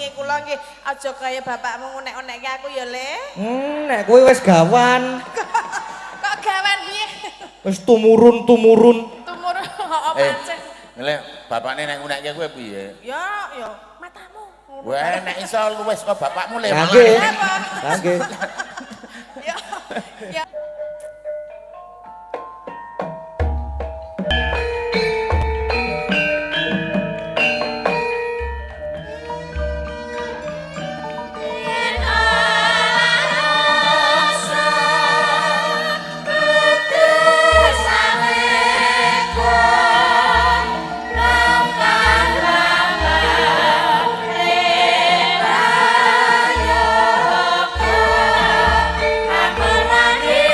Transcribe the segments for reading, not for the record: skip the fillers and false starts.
nggih kula nggih aja kaya bapakmu ngonek-onekke aku ya Le. Nek kowe wis gawan. Kok gawan piye? Wis tumurun. Tumurun kok pancen. Lek bapakne nek ngunekke kowe piye? Ya matamu. Wah nek iso luwes kok bapakmu le. Nggih. Nggih. Ya. Ya. Amarani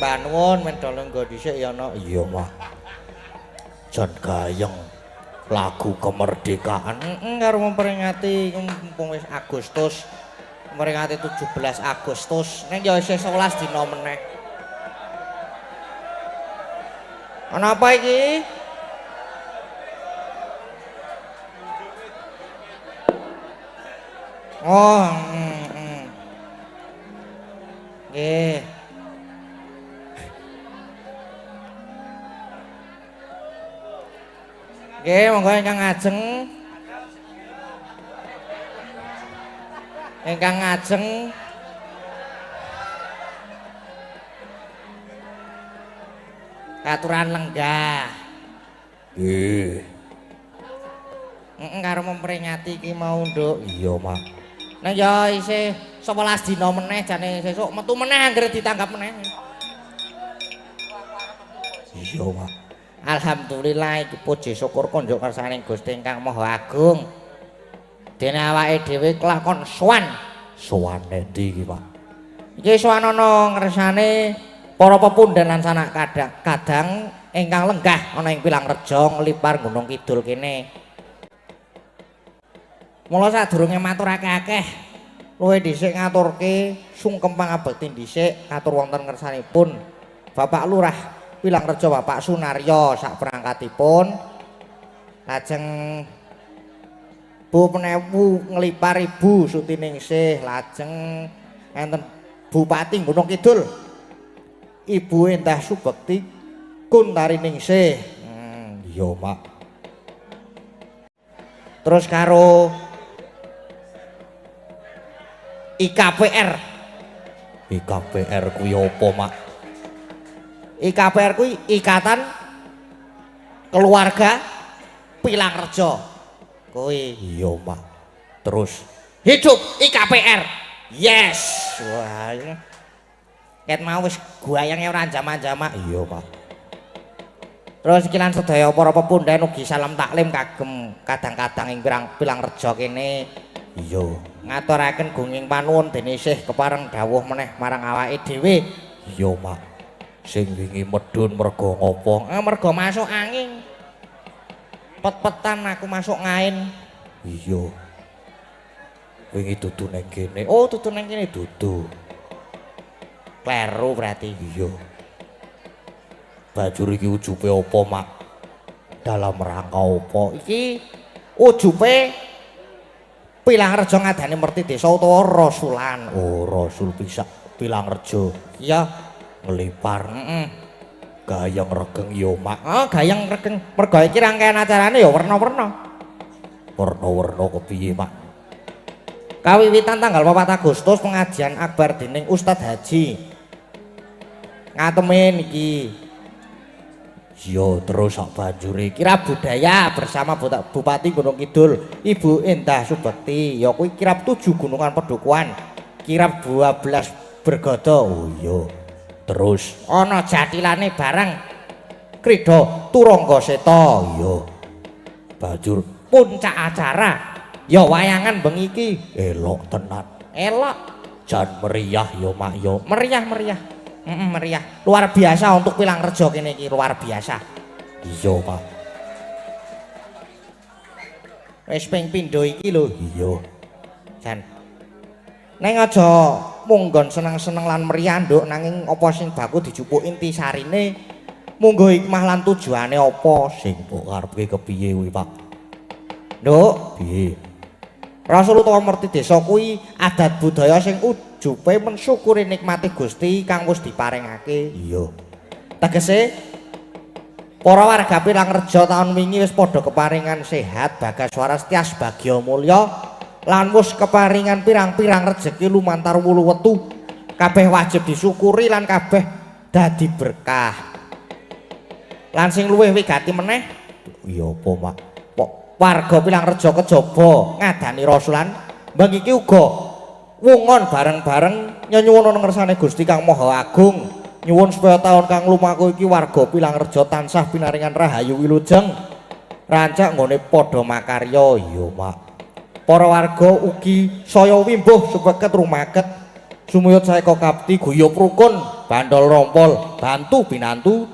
Mbah nuwun men dolong nggo dhisik ya ana. Iya, Mak. Jan gayeng lagu kemerdekaan. Karo memperingati mumpung wis Agustus. Memperingati 17 Agustus. Ning ya isih 11 dina meneh. Ana apa iki? Oh, nggih. Nggih, monggo ingkang ngajeng. Ingkang ngajeng. Aturan lenggah. Nggih. Karo memperingati iki mau, Nduk. Iya, Mak. Nah ya isih 11 dina meneh jane sesuk metu meneh anggere ditanggap meneh. Iya, Mak. Alhamdulillah iki puji syukur konjuk kersaning Gusti ingkang Maha Agung. Dene awake dhewe kelakon sowan. Sowan endi iki, Pak? Iki sowan ana ngersane para pepundhen lan sanak kadang ingkang lenggah ana ing Pilangreja nglipar Gunung Kidul kene. Mula sadurunge matur akeh-akeh luwih dhisik ngaturke sungkem pangabekti dhisik katur wonten ngersanipun Bapak Lurah Pilangreja Bapak Sunaryo sak perangkatipun lajeng Bu Penewu nglipar Ibu Sutiningsih lajeng enten Bupati Gunung Kidul Ibu Endah Subekti Kuntariningsih. Iya, Mak. Terus karo IKPR. IKPR kuwi apa, Mak? IKPR kuwi Ikatan Keluarga Pilangreja. Kuwi iya, Mak. Terus hidup IKPR. Yes. Wah. Ket mau wis guayange ora jamak-jamak. Iya, Pak. Terus iki lan sedaya para pepundhen ugi salam taklim kagem kadang-kadang ing Pilangreja kene. Iya, ngaturaken gunging panuwun dene isih kepareng dawuh meneh marang awake dhewe. Iya, Mak. Sing wingi medhun merga ngopo? Merga masuk angin. Pet-petan aku masuk ngain. Iya. Wingi dudu ning kene. Oh, dudu ning kene dudu. Kleru berarti. Iya. Bajur iki ujupe apa, Mak? Dalam rangka apa? Iki ujupe Pilangreja ngadani merti desa utawa rasulan. Oh, rasul bisa Pilangreja. Iya, nglipar. Gayeng regeng ya, Mak. Oh, gayeng regeng. Merga iki rangkaian acarane ya werna-werna. Werna-werna kepiye, Mak? Kawiwitan tanggal 4 Agustus pengajian akbar dening Ustadz Haji. Ngatemen iki. Yo terus sak banjure kirab budaya bersama Bupati Gunung Kidul Ibu Endah Subekti ya kuwi kirab 7 gunungan pedukuhan kirab 12 bergodo. Oh iya terus ana jatilane barang krida turangga seta. Iya banjur puncak acara ya wayangan bengi iki elok tenan elok jan meriah ya, Mak. Yo meriah meriah luar biasa untuk Pilangreja kene iki luar biasa. Iya, Pak. Wis ping pindho iki lho. Iya. Jan. Neng aja munggon seneng-seneng lan meriah, Nduk, nanging apa sing baku dijupuk intisarine munggo hikmah lan tujuane apa sing mbok karepke kepiye kuwi, Pak? Nduk, piye? Rasul utawa merti desa kuwi adat budaya sing ujupe mensyukuri nikmati Gusti kang wis diparingake. Iya. Tegese para warga Pilangreja taun wingi wis padha keparingan sehat, bagas waras, tias bagya mulya lan wis keparingan pirang-pirang rejeki lumantar wulu wetu. Kabeh wajib disyukuri lan kabeh dadi berkah. Lan sing luwih wigati meneh, iya apa, Mak? Warga Pilangreja kejaba ngadani rasulan mbang iki uga wungon bareng-bareng nyuwun ana ngersane Gusti Kang Maha Agung nyuwun supaya taun kang lumaku iki warga Pilangreja tansah pinaringan rahayu wilujeng rancak nggone padha makarya. Iya, Mak. Para warga ugi saya wimbuh supaket rumaket sumuyut saeka kapti guyub rukun bandol rompol, bantu binantu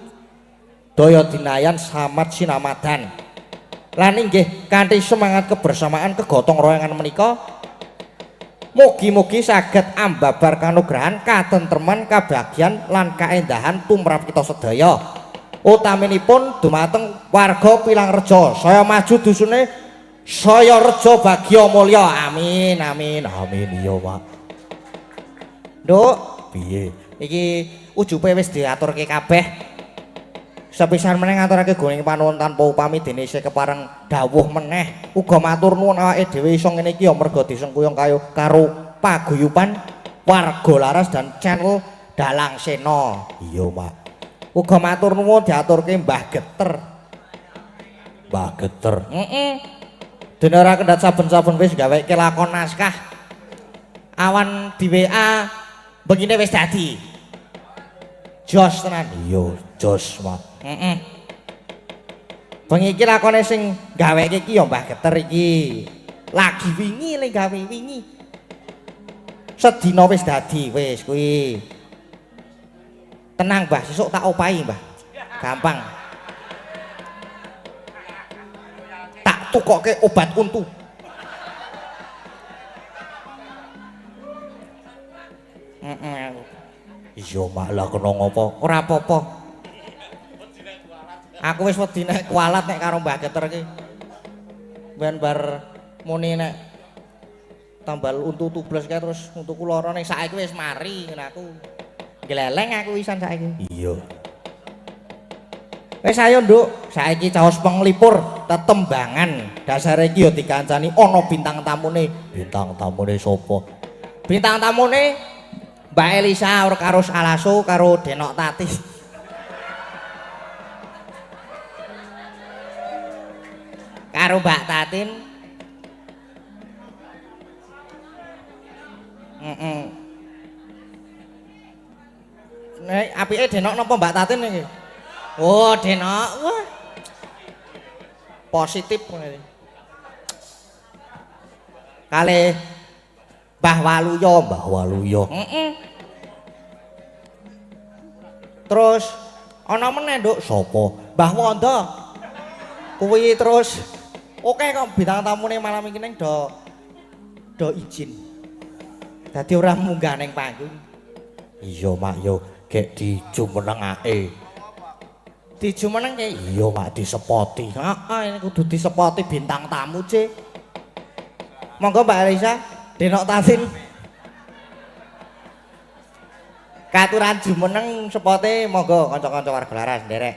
daya dinayan samat sinamadan. Lan inggih kanthi semangat kebersamaan kegotong royongan menika mugi-mugi saged ambabar kanugrahan, katentreman, kabagyan lan kaendahan tumrap kita sedaya. Utaminipun dumateng warga Pilangreja, saya maju dusune saya reja bagya mulya. Amin amin amin. Iya, Pak. Nduk, piye? Iki ujube wis diaturke kabeh. Sepisan meneh ngaturake goning panuwun tanpa upami dene isih kepareng dawuh meneh. Uga matur nuwun awake dhewe iso ngene iki ya merga disengkuyung karo paguyuban warga laras dan channel Dalang Sena. Iya, Pak. Uga matur nuwun diaturke Mbah Geter. Mbah Geter. Dene ora kendhat saben-saben wis gaweke lakon naskah. Awan di WA begini wis dadi. Jos tenan. Iya, jos, Pak. Bengi iki lakone sing gaweke iki ya Mbah Geter iki. Lagi wingi le gawe wingi. Sedina wis dadi wis kuwi. Tenang, Mbah, sesuk tak opahi, Mbah. Gampang. Tak tukoke obat untu. Iya, Mak, lah kena ngopo? Ora apa-apa. Aku wis wedi nek kualat nek karo Mbah Geter iki. Ben bar muni nek tambal untu tubles kae terus untuku lara ning saiki wis mari ngene aku. Gleleng aku wisan saiki. Iya. Wis ayo, Nduk. Saiki caos penglipur tetembangan. Dasare iki ya dikancani ana bintang tamune. Bintang tamune sapa? Bintang tamune Mbak Elisa karo Alaso karo Denok Tati. Karo Mbak Tatin. Nek apike Denok napa Mbak Tatin iki? Oh, Denok. Wah. Positif ngene. Kalih Mbah Waluyo. Terus ana meneh, Nduk, sapa? Mbah Wanda. Kuwi terus oke kok bintang tamune malam iki ning do izin. Dadi ora munggah ning panggung. Iya, Mak, yo gek dijumenengake. Dijumenengke? Iya, Mak, disepoti. Heeh, ini kudu disepoti bintang tamu, Cik. Monggo Mbak Elisa, Denok Tasin. Katuran jumeneng sepote monggo kanca-kanca warga laras nderek.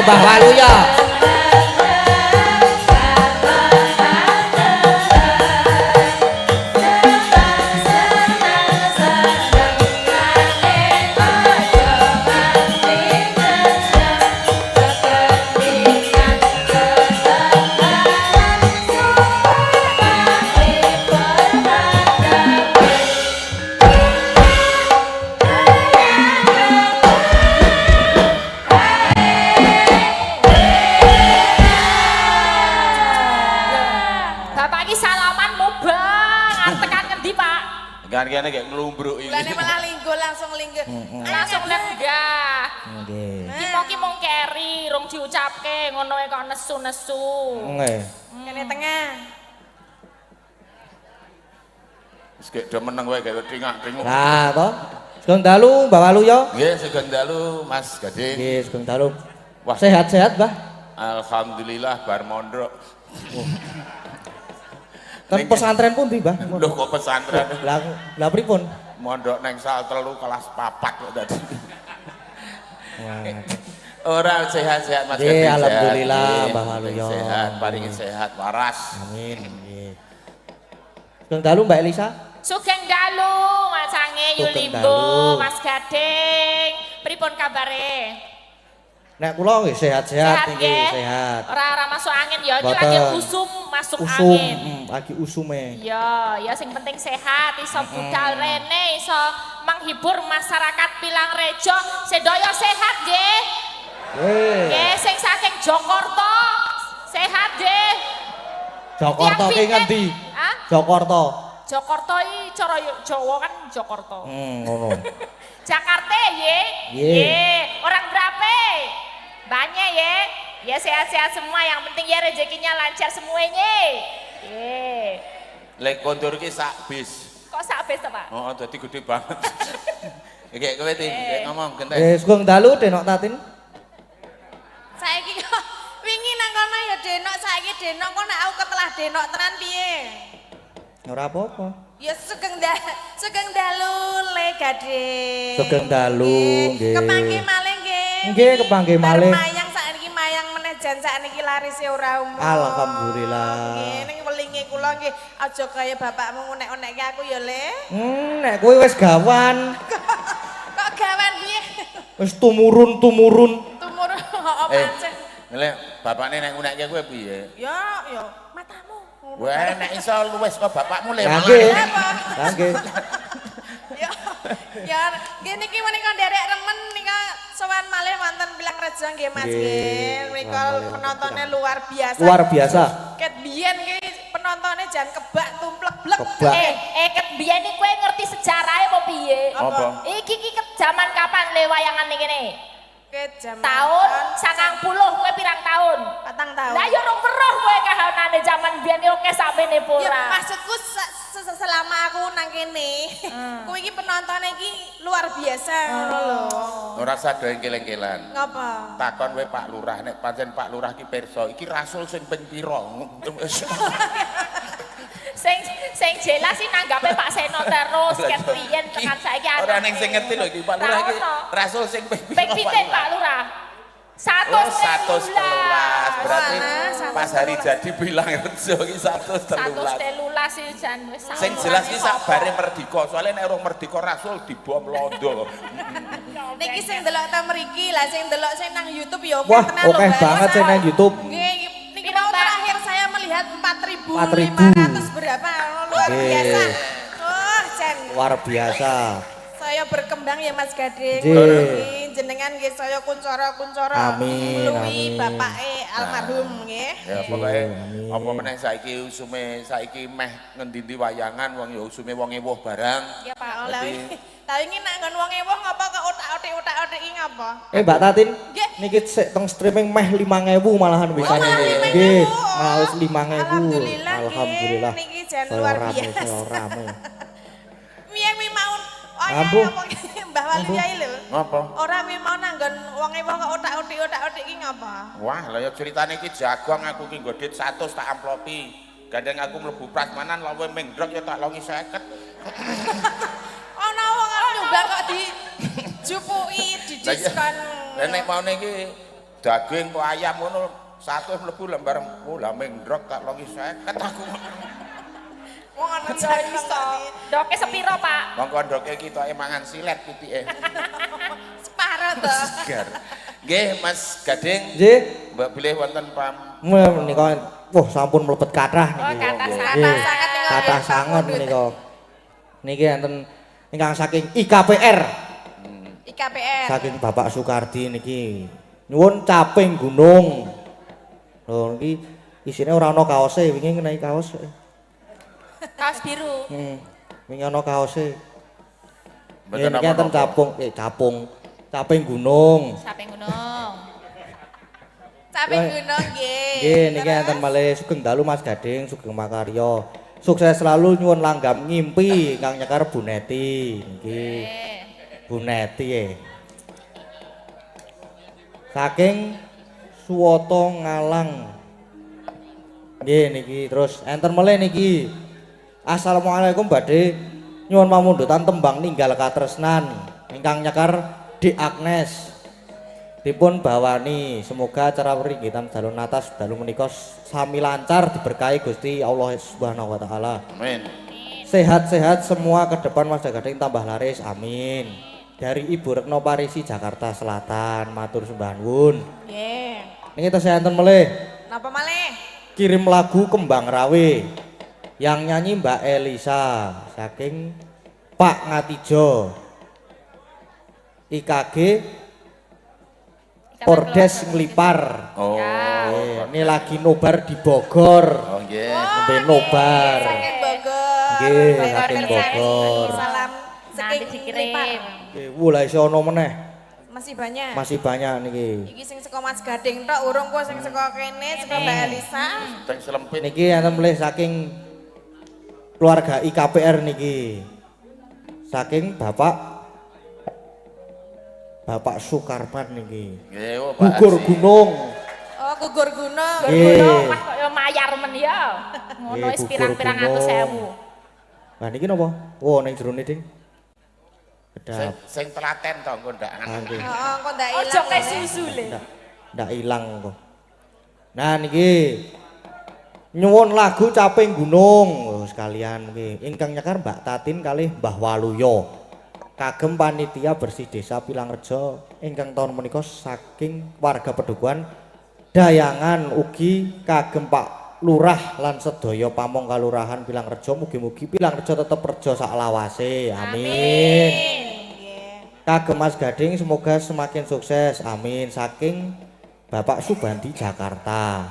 Mbah Waluyo. Kene kayak ngelumbruk iki. Bulane malah linggo langsung linggo. Langsung lenggah. Nggih. Iki mau keri, rong diucapke ngono e kok nesu-nesu. Nggih. Kene tengah. Wis gek do meneng wae gek tingak-tinguk. Lah to. Sugeng dalu Mbak Waluyo. Nggih, sugeng dalu Mas Gading. Nggih, sugeng dalu. Wah, sehat-sehat, Mbah. Alhamdulillah bar mondok. Ten pesantren pundi, Mbah? Lho kok pesantren? Lah pripun? Mondok neng sal 3 kelas 4 kok tadi. Wah. Ora sehat-sehat Mas Nggih, Gading. alhamdulillah, Sehat. Mbah Waluyo. Sehat, paringi sehat, waras. Amin. Nggih. Sugeng dalu Mbak Elisa. Sugeng dalu Mas Ange Sugeng Yulimbo dalu. Mas Gading pripun kabare? Nek kula nggih sehat-sehat niki, nggih? sehat. Ora masuk angin ya, ini Mboten. lagi usum masuk Usum, angin. lagi usume. Ya, ya sing penting sehat, iso budal rene, iso menghibur masyarakat Pilangrejo, sedaya sehat nggih. Nggih. Nggih, sing saking Jakarta sehat nggih. Jakarta ki ngendi? Hah? Jakarta. Jakarta iki cara Jawa kan Jakarta. Ngono. Jakarta ye. Ye. Orang berapa? Banyak ye. Ya sehat-sehat semua, yang penting ya rezekinya lancar semuanya. Ye. Lek kondur ki sak bis. Kok sak bes to, Pak? Oh, dadi gede banget. Iki kowe Tin, ngomong genteng. Sugeng dalu Denok Tatin. Saiki kok wingi nang kono ya denok, saiki denok kok nek aku ketelah denok tenan piye? Ora apa-apa. Ya sugeng dalu Le Gading. Sugeng dalu, nggih. Kepangge malih nggih. Nggih, kepangge malih. Mayang sakniki mayang meneh jan sakniki larise ora umum. Alhamdulillah. Nggih, ning welinge kula nggih aja kaya bapakmu ngunek-unekke aku ya, Le. Nek kowe wis gawan, Kok gawan piye? wis tumurun. Tumur apa pancen. Lek bapakne nek ngunekke kowe piye? Ya, matamu. Wah, nek iso luwes kok bapakmu le. Ya nggih. Apa? Ya nggih. Ya, nggih niki menika nderek remen nika sowan malih wonten Pilangrejo nggih Mas Nggih, nggih. Menika malih penontonnya luar biasa. Luar biasa. Ket biyen ki penontonnya jan kebak tumplek blek. Kebak. Ket biyen iki kowe ngerti sejarahnya apa piye? Apa? Iki ke zaman kapan le wayangan iki kene? Ket jaman Tahun 90 kowe pirang tahun? 4 tahun. Lah ya rong weruh kowe kahanane zaman biyen oke sakmene Ya pura. maksudku selama aku nang kene, kuwi iki penontonnya iki luar biasa ngono lho. Ora sadho keleng-kelan. Ngapa? Takon kowe Pak Lurah, nek pancen Pak Lurah ki pirsa, iki rasul sing ping pira? Sing jelas sih nanggape Pak Seno terus ket riyen tekan saiki Ora ning sing ngerti lho iki Pak Lurah iki rasul sing ping pira? Ping pitik Pak Lurah. 113. Oh, 113. Berarti Mana, pas hari jadi bilang rejo iki 113. 113 sih jan wis. Sing jelas iki sabare merdeka, soalnya nek urung merdeka rasul dibom londo. Niki sing delok ta mriki lah, sing delok sing nang YouTube ya Wah, tenan lho, oke Mbak. banget sing nang YouTube. Nggih, niki Piro, mau Mbak? terakhir saya melihat 4.000. 4.500 berapa? Luar Nggih. biasa. Oh, Jan. Luar biasa. Saya berkembang ya Mas Gading. Nggih. Nggih, jenengan nggih saya kuncara-kuncara Amin, meluwi amin. bapake almarhum nggih. Ya pokoke Amin. apa meneh saiki usume saiki meh ngendi-endi wayangan wong ya usume wong ewuh barang. Ya Pak, lah Jadi- ta wingi nak nggon wong ewuh ngapa kok otak-otik iki ngapa? Mbak Tatin, Nggih. niki sik teng streaming meh 5.000 malahan wisane malah niki. 5.000. Nggih, Oh, malah 5.000. alhamdulillah, nggih. Alhamdulillah. Niki jan Saya luar rame, biasa. saya rame. Wi mau Ampuh. Mbah Wali Yai lho. Ngapa? Ora wi mau nanggon wong ewuh kok otak-otik iki ngapa? Wah, lah ya ceritane iki jagoan aku ki nggo duit 100 tak amplopi. Gandeng aku mlebu prasmanan lawe mengdrok ya tak longi 50. Ana wong nyumbang kok dijupuki, didiskon. Lah nek maune iki daging kok ayam ngono 100 mlebu lembar lah mengdrok tak longi 50 aku. Wong ana Ya iso. Doke sepiro, Pak? Mongko ndoke kitoke mangan silet pitike. Separo to. Segar. Nggih, Mas Gading. Nggih, Mbak bilih wonten pam. menika wah sampun mlebet kathah Oh, niki. kata Nggih. Kathah sangat ning Kathah sanget menika. Niki enten ingkang saking IKPR. IKPR. Saking Bapak Soekardi niki nyuwun caping gunung. Lho niki isine ora ana kaose, wingi ngenai kaos. Kaos biru. Wingi ana kaose. Mboten Niki enten apa-apa. caping gunung. Saping gunung. Caping gunung nggih. Nggih niki enten malih sugeng dalu Mas Gading, sugeng makarya. Sukses selalu nyuwun langgam ngimpi Kang Nyekar Bu Neti. Nggih. Bu Neti. Saking Suwoto Ngalang. Nggih niki terus enten malih niki. Assalamualaikum badhe nyuwun pamundutan tembang ninggal katresnan ingkang nyekar Dik Agnes. dipun bawani semoga acara peringgitan dalu natas dalu menika sami lancar diberkahi Gusti Allah Subhanahu wa taala. Amin. Sehat-sehat semua ke depan Mas Gading tambah laris amin. Dari Ibu Retno Parisi Jakarta Selatan matur sembah nuwun. Nggih. Niki tesih enten melih. Napa malih? Kirim lagu Kembang Rawe yang nyanyi Mbak Elisa saking Pak Ngatijo IKG Pordes Nglipar. Oh. Ini lagi nobar di Bogor. Oh nggih. Nembe nobar. Saking Bogor. Nggih, Bapak saking Persani. Bogor. Salam Nanti saking dikirim. Nggih, wula isih ana meneh. Masih banyak. Masih banyak niki. Iki sing saka Mas Gading tok urung kok sing saka kene saka Mbak Elisa. Teng selempit. Niki enten melih saking keluarga IKPR niki. Saking Bapak Sukarman niki. Nggih, oh, Pak Gugur Haji. gunung. Oh, gugur gunung. Nggih. Gunung mas kok ya mayar men ya. Ngono Nggih, wis gugur pirang-pirang gunung. atus ewu. Lah niki napa? Oh, ning jerone Ding. Kedap. Sing telaten to engko ndak. Ah, nggih. Heeh, kok ndak ilang. Ojo kayak susu le. Ndak ilang kok. Nah niki nyuwun lagu Caping Gunung oh, sekalian niki. Ingkang nyekar Mbak Tatin kalih Mbah Waluyo. Kagem panitia bersih desa Pilangrejo ingkang taun menika saking warga Pedukuhan Dayangan ugi kagem Pak Lurah lan sedaya pamong kalurahan Pilangrejo mugi-mugi Pilangrejo tetep rejo sak lawase. Amin. Kagem Mas Gading semoga semakin sukses. Amin. Saking Bapak Subandi Jakarta.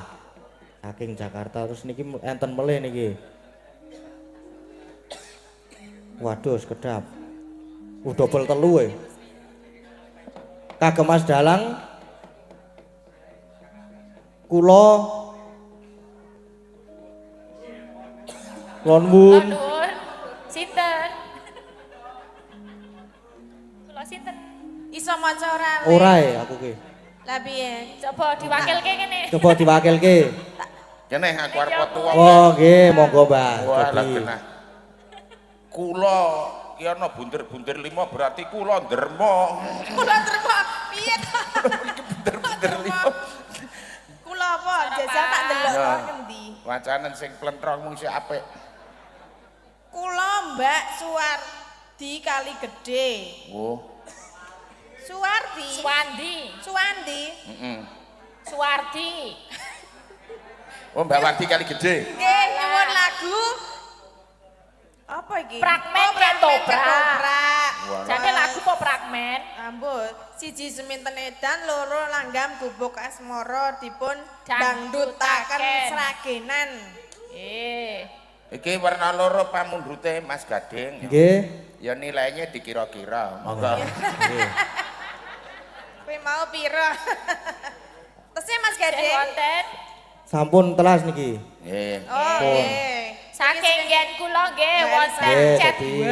Saking Jakarta terus niki enten melih niki. Waduh, kedap. Double telu Kagem Mas Dalang kula nuwun Nuwun. Sinten? Kula sinten? Iso maca ora? ora aku ki. Lah piye? Coba diwakilke kene. Coba diwakilke. Kene aku arep foto wong. Oh nggih, monggo Mbak. Wah, lah Jadi, genah. Kula ki ana bunder-bunder 5 berarti kula ndermo. Kula terima piye to? Bunder-bunder 5. Kula apa? Jajal tak ndelok Ya. ngendi? Wacanen sing plentrong mung sik apik. Kula Mbak Suwardi Kali Gede. Oh. Suwardi. Suwandi. Suwandi. Heeh. Suwardi. Oh, Mbak Wardi Kali Gede. Nggih, nyuwun lagu. Apa iki? Fragmen Oh, Fragmen Ketoprak. Ketoprak. Jadi lagu kok fragmen. Ampun, siji seminten edan, loro langgam gubuk asmara dipun Dangdutaken. dangdutaken sragenan. Iki warna loro pamundrute Mas Gading. nggih. Ya nilainya dikira-kira. Monggo. Nggih. Kowe mau piro? Tesih Mas Sing Gading. wonten Sampun telas niki. Nggih. Oh, Pun. nggih. saking yen kula nggih wonten Nggih, chat tadi.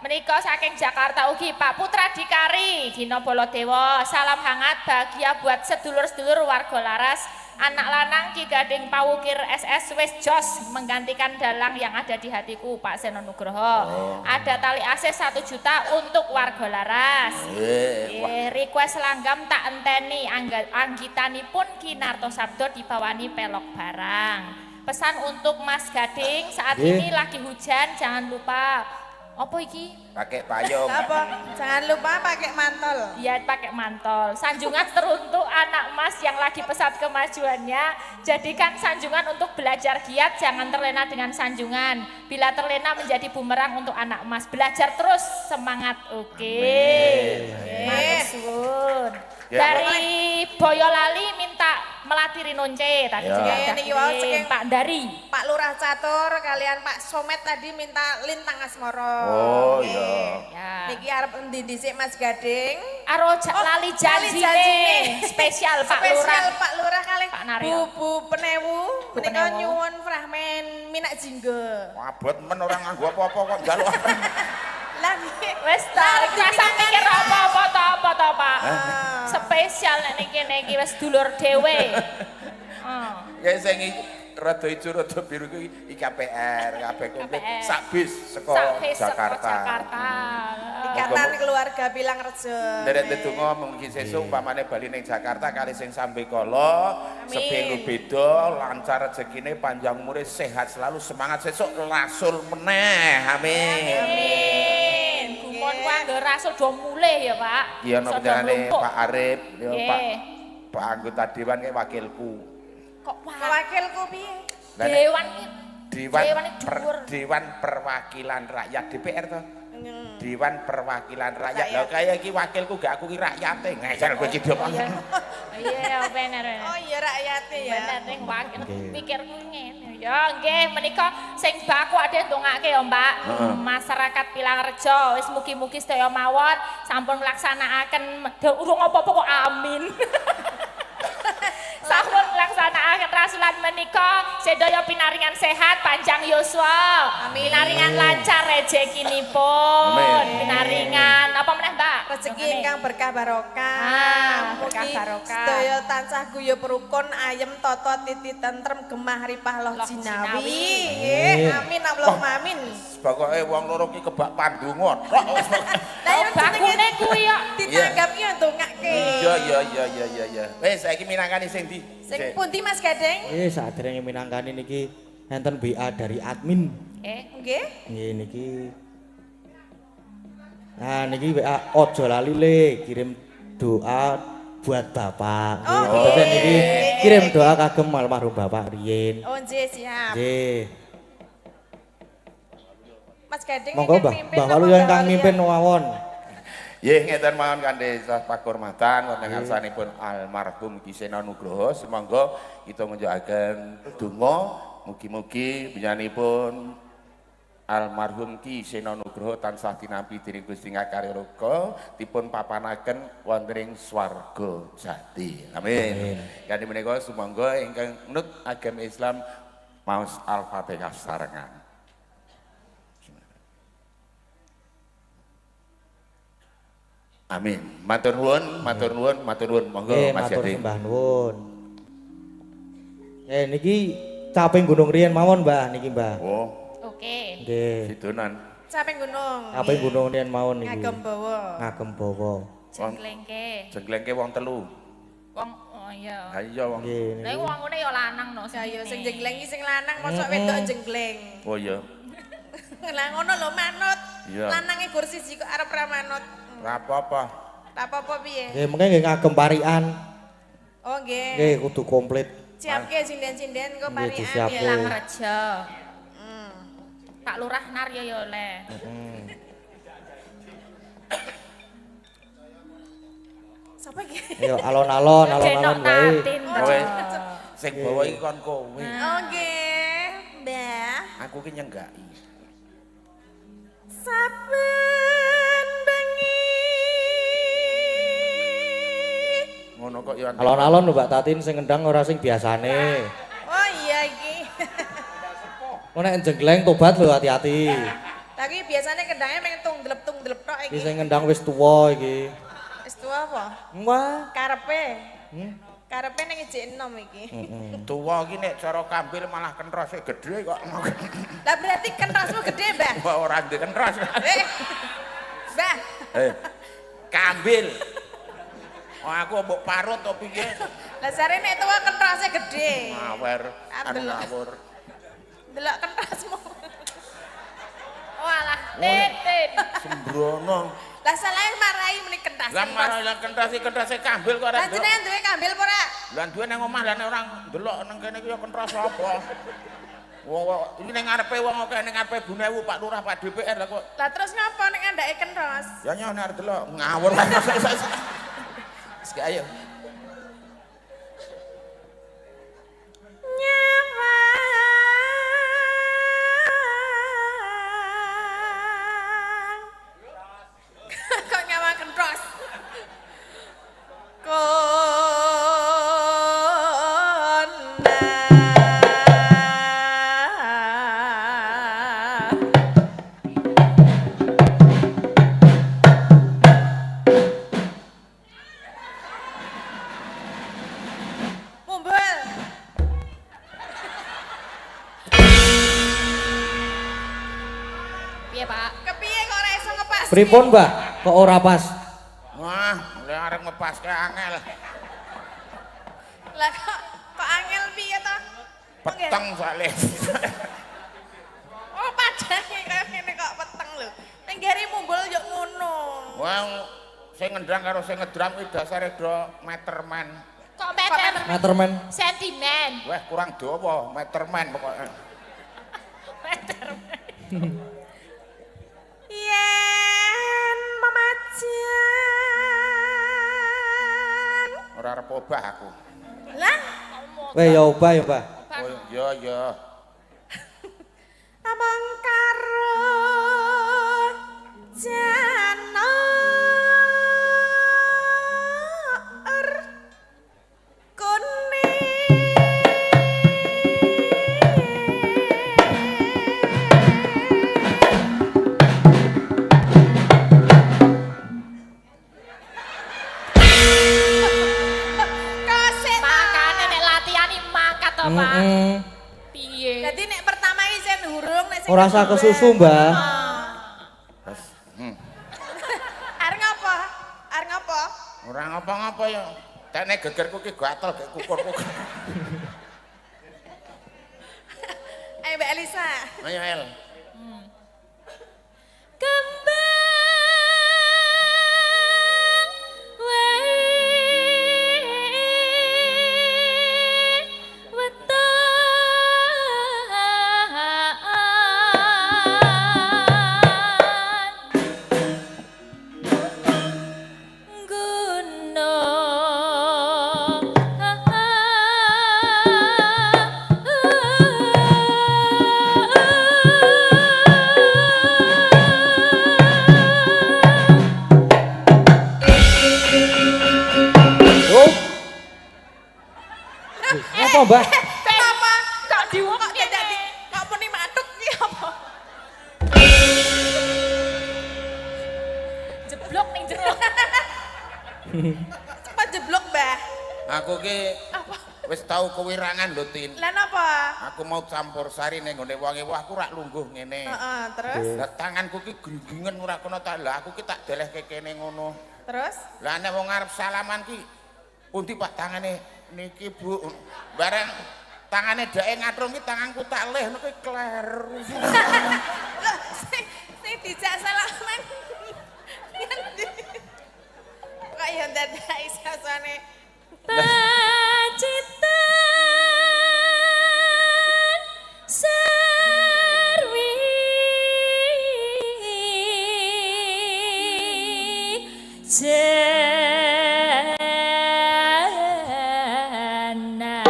menika saking Jakarta ugi Pak Putra Dikari Dina Baladewa. Salam hangat bahagia buat sedulur-sedulur warga Laras. Anak lanang Ki Gading Pawukir SS wis jos menggantikan dalang yang ada di hatiku Pak Seno Nugroho. Ada tali AC 1 juta untuk warga Laras. Request langgam tak enteni anggitanipun Kinarto Sabdo dibawani pelok barang. Pesan untuk Mas Gading saat ini lagi hujan jangan lupa apa iki? Pakai payung. Apa? Jangan lupa pakai mantol. Iya pakai mantol. Sanjungan teruntuk anak Mas yang lagi pesat kemajuannya. Jadikan sanjungan untuk belajar giat, jangan terlena dengan sanjungan. Bila terlena menjadi bumerang untuk anak Mas. Belajar terus, semangat. Oke. Matur suwun. Ya, Dari Boyolali minta melatih rinonce tadi Ya. juga Oke, udah niki wae kirim. saking Pak Dari. Pak Lurah Catur kalian Pak Somet tadi minta lintang asmara. Oh, Nggih. iya. Ya. Niki arep endi dhisik Mas Gading? Aro Oh, lali lali janji janjine. spesial Pak Spesial Lurah. Pak Lurah kalih Pak Naryo. Bu Penewu Bu menika Penewu. nyuwun fragmen Minak Jingga. Abot men ora nganggo apa-apa kok njaluk apa. Lah niki Wes ta, rasa mikir apa-apa to Pak. Ah. Spesial nek niki wis dulur dhewe. Ya sing rada ijo rada biru kuwi IKPR, kabeh komplit sak bis saka Jakarta. Ikatan keluarga Pilang Rejo. Nderek ndedonga mugi sesuk umpamane bali ning Jakarta kali sing sambe kala sepelu beda lancar rezekine panjang umure sehat selalu semangat sesuk lasul meneh. Amin. Amin. Gumun ku anggar rasul do mulih ya, Pak. Iya nang jenenge Pak Arif, ya Pak anggota dewan kae wakilku. Kok Wakilku piye? Dewan Dewan Perwakilan Rakyat DPR to. Dewan Perwakilan Rakyat. Lah kaya iki wakilku gak aku ki rakyate. Ngecel kowe iki apa? Iya, bener. Oh iya rakyate ya. Bener ning wakil pikirku ngene. Ya nggih menika sing baku ade ndongake ya, Mbak. Masyarakat Pilang Rejo wis mugi-mugi sedaya mawon sampun nglaksanakaken urung apa-apa kok amin. Sampun nglaksanakaken rasulan menika sedaya pinaringan sehat panjang yuswa. Pinaringan lancar rezekinipun. Pinaringan apa meneh, Mbak? Rezeki ingkang berkah barokah. Berkah barokah. Sedaya tansah guyub rukun ayem tata titi tentrem gemah ripah loh jinawi. Nggih, amin Allahumma amin. Pokoke wong loro ki kebak pandonga. Lah yo bakune kuwi kok ditanggap yo ndongake. Iya. Wis saiki minangkani sing ndi? Sing pundi Mas Gadeng? Saderenge minangkani niki enten WA dari admin. Nggih. Nggih niki. Nah niki WA ojo lali le kirim doa buat Bapak. Nggih, niki kirim doa kagem almarhum Bapak riyin. Oh nggih siap. Nggih. Mas Gadeng Monggo Mbah Walu yang kang mimpin mawon. Nggih ngeten mawon kanthi pakurmatan wonten ngarsanipun almarhum Ki Sena Nugroho semangga kita ngunjukaken donga mugi-mugi panjenenganipun almarhum Ki Sena Nugroho tansah tinampi dening Gusti Ngakareroga dipun papanaken wonten ing swarga jati. Amin. Kanthi menika sumangga ingkang nut agama Islam maos Al-Fatihah sarengan. Amin. Matur nuwun. Monggo Mas Gading. Matur sembah nuwun. Niki caping gunung riyen mawon, Mbah, niki, Mbah. Oh. Oke. Nggih. Nggih. Sidonan. Caping gunung. Caping gunung riyen mawon niki. Ngagem bawa. Jenglengke wong telu. wong oh iya. Ha iya wong. Lah iku wong ngene ya lanang no. Ya ya sing jengleng iki sing lanang mosok wedok jengleng. Oh iya. Lah ngono lho manut. Iya. Lanange gur siji kok arep ra manut. Ora apa-apa. Tak apa-apa piye? Nggih, mengke nggih ngagem parian. Oh nggih. Nggih, kudu komplit. Siapke sinden-sinden kok Nggih, parian. disiapke. Pilang Rejo. Pak Lurah Naryo ya oleh. Sapa iki? Ayo alon-alon wae. Kowe sing bawa iki kon kowe. Oh nggih, Mbah. Aku ki nyenggaki. Saben bengi. Ngono kok ya. Alon-alon lho Mbak Tatin sing ngendang ora sing biasane. Oh iya iki. Kok nek jengleng tobat lho hati-hati. Tapi biasanya kendangnya pengen tung-delep tok Iki iki. sing ngendang wis tuwa iki. Wis tuwa apa? Wah. Karepe. Karepe ning ijik enom iki. Tuwa iki nek cara kambil malah kentrose gedhe kok. Lah berarti kentrasmu gede, Mbah. Wah ora ndek kentros. Mbah. Kambil. Oh aku mbok parut to piye? Lah sare nek tuwa kentrasnya gede. Ngawer, anu ngawur. Delok kentrasmu. Walah, titin. Sembrono. Lah salah marahi meni kentas. Lah marah kentrase kambil kok ora. Lah jenengan duwe kambil apa ora? Lah duwe nang omah lah nek orang ndelok nang kene iki ya kentras apa. Wong iki ning ngarepe wong akeh ning ngarepe Bunewu Pak Lurah Pak DPR lah kok. Lah terus ngapa nek andake kentas? Ya nyono arep delok ngawur. Wis ayo. Kok nyawa kentros? Piye, Pak? Kepiye kok ora iso ngepas? Pripun, Mbak? Kok ora pas? Wah, lek arep ngepaske angel. Lah kok angel piye to? Peteng soalé. Oh, padange kaya ngene kok peteng lho. Ning gari mumbul yo ngono. Wong sing ngendang karo sing ngedram kuwi dasare do meterman. Kok meter? Meterman. Sentimen. Wah, kurang dawa, meterman pokoknya. Yen mamajan. Ora arep obah aku. Lah, Weh ya obah ya, Mbak. Oh iya. amang karo janor Makane nek latihan iki mangkat to, Pak. Piye? Jadi nek pertama isen hurung nek sing Ora usah kedua. kesusu, Mbak. Arep ngapa? Arep ngapa? Ora ngapa-ngapa ya. Tekne gegerku ki gatel gek kukur-kukur. Ayo Mbak Elisa. Ayo El. Oh. Apa, Mbak? Kenapa? Kok diwuk Kok dadi kok muni matuk ki apa? jeblok ning jero. Cepat jeblok, Mbah. Aku ki Apa? wis tau kewirangan lho Tin. Lah napa? Aku mau campur sari ning ngene wong wah aku rak lungguh ngene. Heeh, terus? Lah tanganku ki gringgingen ora kena tak lah aku ki tak delehke kene ngono. Terus? Lah nek wong arep salaman ki pundi Pak tangane niki Bu. Bareng tangane dheke ngatrung ki tanganku tak leh niku kler. Loh, sing dijak salaman. Kok ya ndadai sasane. Pacitan serwi jana.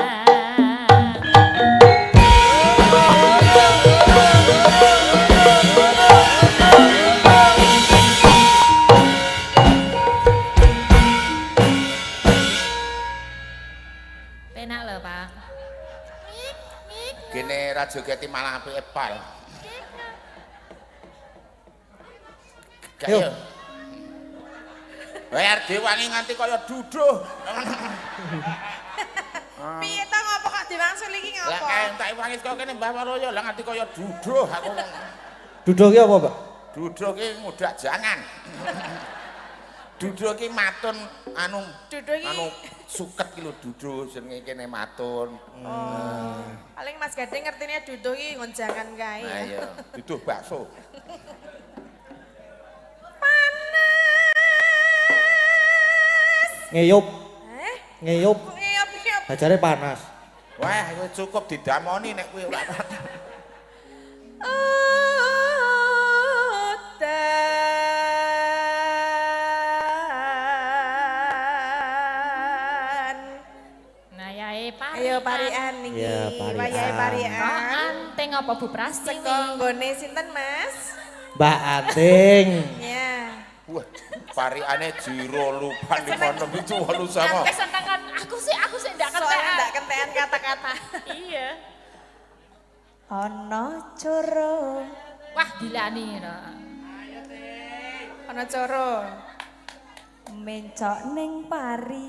Penak lho, Pak. Gene ra jogeti malah apike pal. Yo. Kayo. Bayar diwangi nganti kaya duduh. Piye to ngopo kok diwangsuli iki Lah ngopo? kae tak wangi kok kene Mbah Waroyo lah nganti kaya duduh aku. Duduk ki apa, Mbak? Duduh ki mudak jangan. Duduh ki matun anu Duduh iki. anu suket ki lho duduh jenenge kene matun. Oh. Paling Mas Gading ngertine duduh iki ngonjangan kae. Nah iya, duduh bakso. Ngeyup, Eh? ngeyup. Kok ngeyop-ngeyop? Ajare panas. Wah, wis cukup didamoni nek kuwi ora. Udan. Nah, yae Pak. Ayo parian niki. Iya, parian. Wayahe parian. Kok anteng apa Bu Prastini? Seko nggone sinten, Mas? Mbak Ating. Ya. Wah, pariane jiro lupan di mana itu walu sama. Sampai senengan aku sih ndak Soalnya kentekan. ndak kentean kata-kata. Iya. Ana coro, Wah, dilani no. ana coro. Mencok ning pari.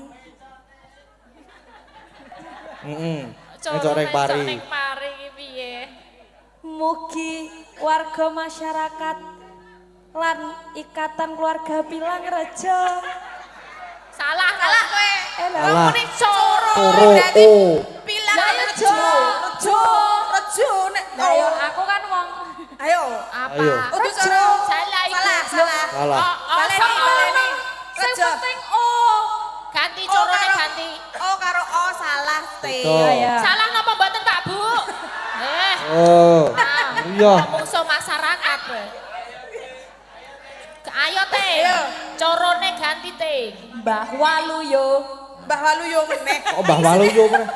Heeh. Coro Ngejoreng pari. ning pari iki piye? Mugi warga masyarakat lan ikatan keluarga Pilang Rejo. Salah kowe. Salah. Ngomongin coro. Coro, berarti oh. Pilang Lah, ya, rejo. Jo. Rejo nek. Lah yo Oh. aku kan wong Ayo. apa? Ayo. Udu coro. Salah iku. Salah. Salah. Baleni. sing Rejo. penting oh. Ganti Oh, corone karo- ganti. Oh karo O salah T. Betul. Ya. Salah napa mboten Pak Bu? Oh. Iya. Musuh masyarakat. Ayo teh. Ayo. Corone ganti teh. Mbah Waluyo. Mbah Waluyo meneh. Kok Mbah Waluyo meneh?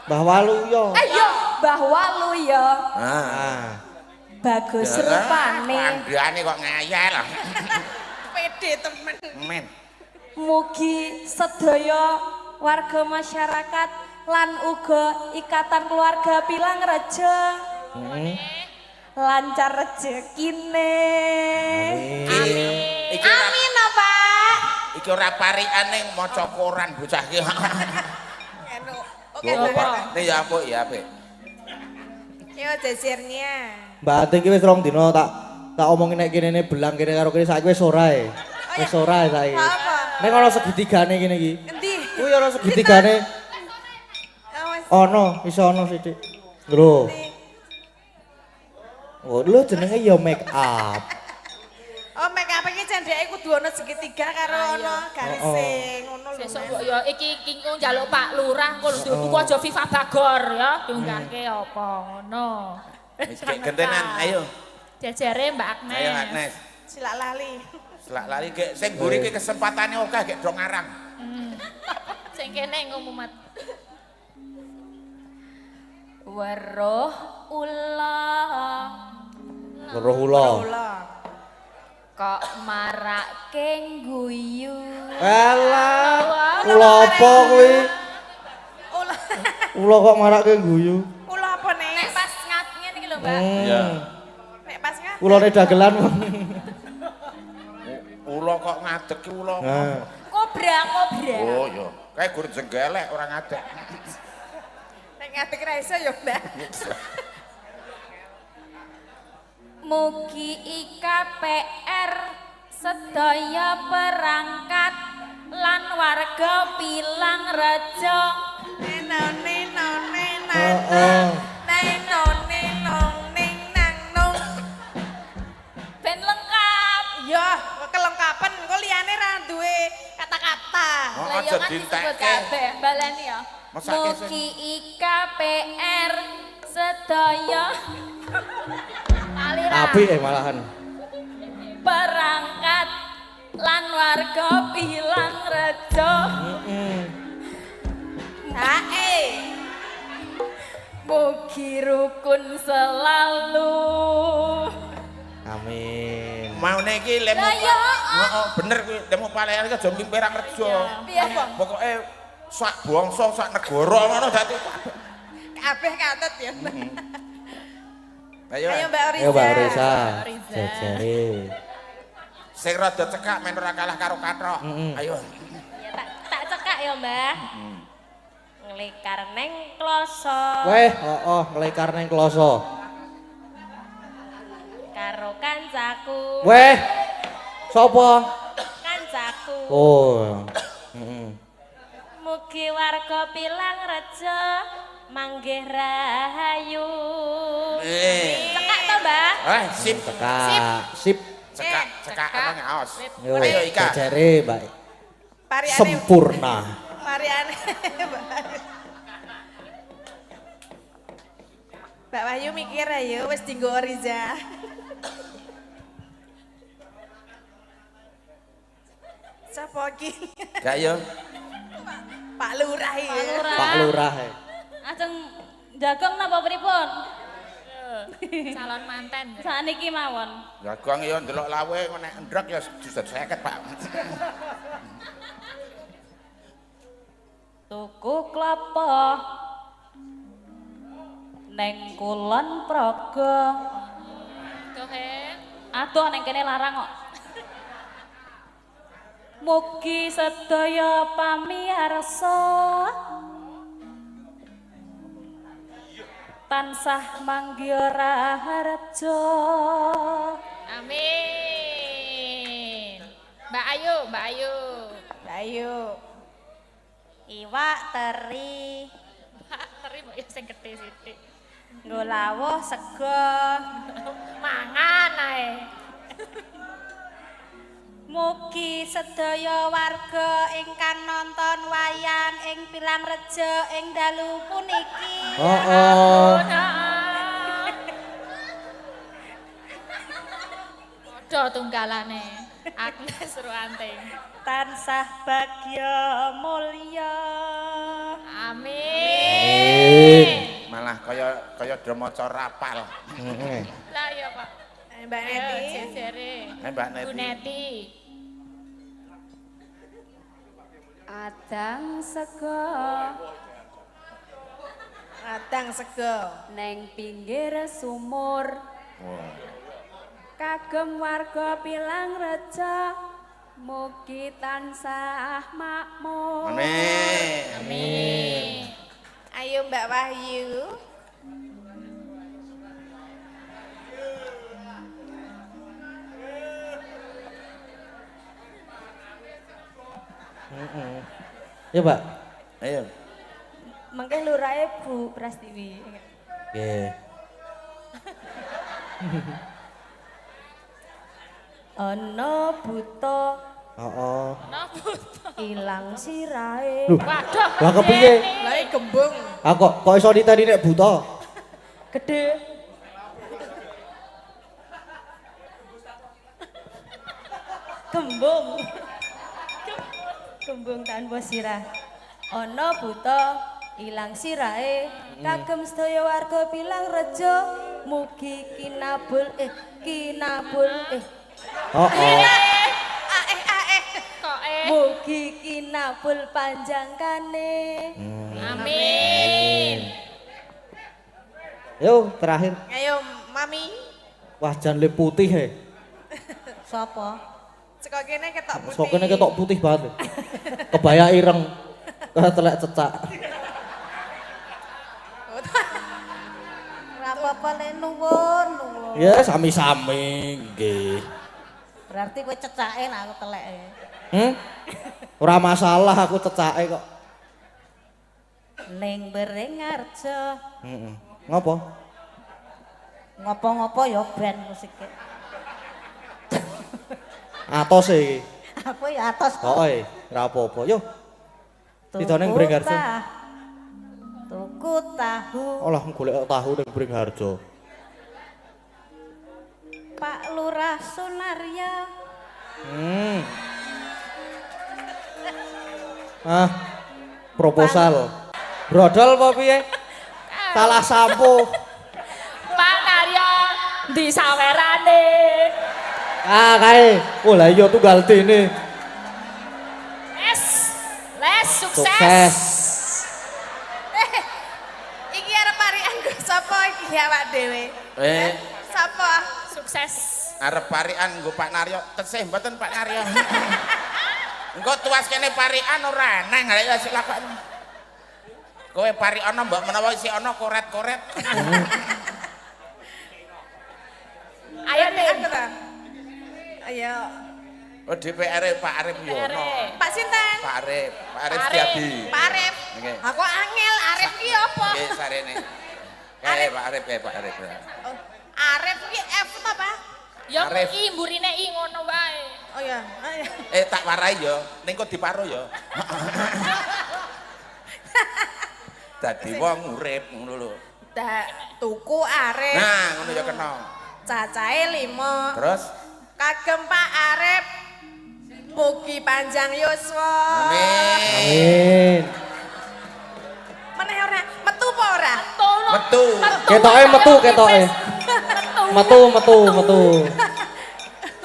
Mbah Waluyo. Ayo Mbah Waluyo. Ah. Bagus rupane. Pandiane kok ngayal. Pede temen. Men. Mugi sedaya warga masyarakat lan uga ikatan keluarga Pilang Rejo lancar rezekine. Iki Amin Pak. iki ora parikane maca koran bocah iki. Anu. Oke. Ini ya apik ya apik. Yo jasirnya. Mbak Ating ki wis rong dina tak omongin nek kene belang kene karo kene saiki wis ora ae. Wis ora ae saiki. Apa? Nek ana segitigane kene iki. Endi? Kuwi ana segitigane. Awas. Ono, iso ono sithik. Lho. Oh, lho jenenge ya make up. Oh, make up iki cendeke kudu ana segitiga karo ana garising ngono lho. Sesuk Mas. kok ya iki njaluk Pak Lurah engko lho tuku aja Viva Bagor ya diunggahke apa ngono. Wis gentenan ayo. Jajare Mbak Agnes. Ayo Agnes. Silak lali. Selak lali gek sing mburi iki kesempatane akeh gek do ngarang. Sing kene ngumumat. Weruh ulah Weruh ula. Ula. kok marake guyu. Alah. Ula apa kuwi? Ula. Ula kok marake guyu. Ula apa nek? Pas ngene iki lho, Mbak. Iya. Nek pas kan. Ulane dagelan. Ula kok ngadeg ki ula. Nah. Kobra. Oh iya. Kayak gur jenggelek ora ngadeg. Nek ngadeg ra iso ya, Mbak. Mugi IKPR sedaya perangkat lan warga Pilang Rejo Neno neno neno. Heeh. Neno neno ning nang nung. ben lengkap. Ya, kelengkapan kok liyane ra duwe kata-kata. Oh, Lah aja yo kan disebut dintekke. kabeh, baleni ya. Masake sing- Mugi IKPR sedaya Apik malahan. perangkat lan warga Pilang Rejo Hae. mugi rukun selalu. Amin. Maune iki lemu. Lah ya. Heeh, bener kuwi lemu palean iki aja mimpi perang rejo. Piye? Pokoke sak bangsa sak negara ngono dadi. Kabeh katut ya, Mbak. Ayo. Ayo Mbak Oriza. Ayo Mbak Risa. Riza. Jajare. Sing rada cekak men ora kalah karo katrok. Ayo. Ya tak cekak ya, Mbah. Ngelikar neng kloso Weh, oh, ngelekar neng kloso. karo kancaku. Weh. Sopo? Kancaku. Oh. Heeh. Mugi warga Pilang Rejo manggih rahayu. Cekak to, Mbah? Sip. Cekak. Sip. Cekak emang ngaos. Yo, Ayo Ika. jajare Mbak. Pariane. Sempurna. Pariane. Mbak Wahyu mikir ayo wis dienggo Oriza. Sapa iki? Gak yo. Pak Lurah iki. Pak Lurah. Ajeng jagong napa pripun? Calon manten. Saniki mawon. Jagang yo ndelok lawe nek ndrek ya juset 50, Pak. Tuku klapa neng Kulon Progo. Tuh he. Aduh neng kene larang kok. Mugi sedaya pamiarsa tansah manggya raharja. Amin. Mbak Ayu, Mbak Ayu. Ayo. Iwak teri Mbak, terima ya sing gede sithik. nggo lawuh sego. Mangan ae. Mugi sedaya warga ingkang nonton wayang ing Pilangreja ing dalu puniki Oh. Padha tunggalane. Agnes Ruanting. tansah bagya mulya. Amin. Malah kaya dramaca rapal. Heeh. Lah ya, Pak. Mbak Ayo Neti. jejere. Mbak Bu Neti. Neti. Adang sego Adang sego. neng pinggir sumur Wah. kagem warga Pilangreja mugi tansah makmur. Amin. Amin. Ayo Mbak Wahyu. Ya, Pak. Ayo. Mengke lurahe Bu Prastiwi. Nggih. Ana buta Heeh. Napa? ilang sirahe. Loh, Waduh. lah kepiye? Lah iki gembung. Ah kok iso ditani nek buta? Gede. Gembung. Gembung tanpa sirah. Ana buta ilang sirahe kagem sedaya warga Pilangreja mugi kinabul Heeh. Kok mugi kinabul panjangkane. Amin. Yo, terakhir. Ayo Mami. Wah, jan le putih he. Sapa? Seko kene ketok putih. Sok kene ketok putih banget. Kebaya ireng. Kaya telek cecak. Ora apa-apa nek nuwun. Ya, sami-sami nggih. Berarti kowe cecake nek aku teleke. Ora masalah aku cecake kok. Ning Beringharja Heeh. Ngopo? ngopo-ngopo ya band musike. Atos iki. Aku ya atos kok. Heeh, ora apa-apa. Yo. Tidone ning Beringharjo. Tuku tahu Olah golek tahu ning Beringharjo. Pak Lurah Sunarya. Ah. Proposal. Brodol apa piye? Salah sampo. Pak Naryo di sawerane. Ah kae. Oh lah iya tunggal dene. Les sukses. Sukses. Iki arep parian nggo sapa iki awak dhewe? Sapa? Sukses. Arep parian nggo Pak Naryo. Tesih mboten Pak Naryo. Engko tuas kene parian ora neng ya silakan. Kowe pari ana mbok menawa isih ana koret-koret. Ayo Tim. Ayo. Oh DPR Pak Arif Yono. Pak sinten? Pak Arif Arif. Setiadi. Pak Arif. Nggih. Aku angel Arif ki apa? Nggih sarene. Pak Arif. Oh, Arif ki F ta, Pak? Ya Arif. i mburine i ngono wae. Oh ya. Tak warai yo, ning kok diparo yo. Dadi wong urip ngono lho. Tuku Arif. Nah, ngono ya kena. Cacahe 5. Terus Kagem Pak Arif mugi panjang yuswa. amin. Amin. Meneh ora metu apa ora? Metu. Ketoke metu ketoke. Metu.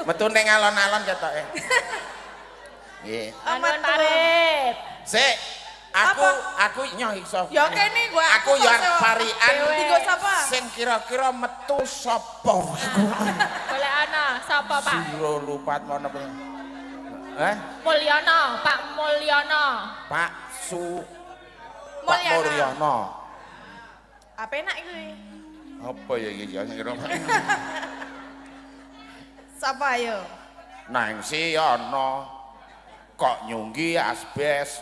Metu ning alon-alon ketoke. Nggih. Anuan Arif. Sik, aku nyoh iso. Ya kene gua. Aku yo arep parian. Tigo sapa? Sing kira-kira metu sapa? Golek ana sapa Pak? Siro lupat mana punya. Mulyono, Pak Mulyono. Pak Mulyono. Mulyono. Apa enak kuwi? Apa ya iki ya sing kira. Sapa ayo? Nang si ana kok nyunggi asbes.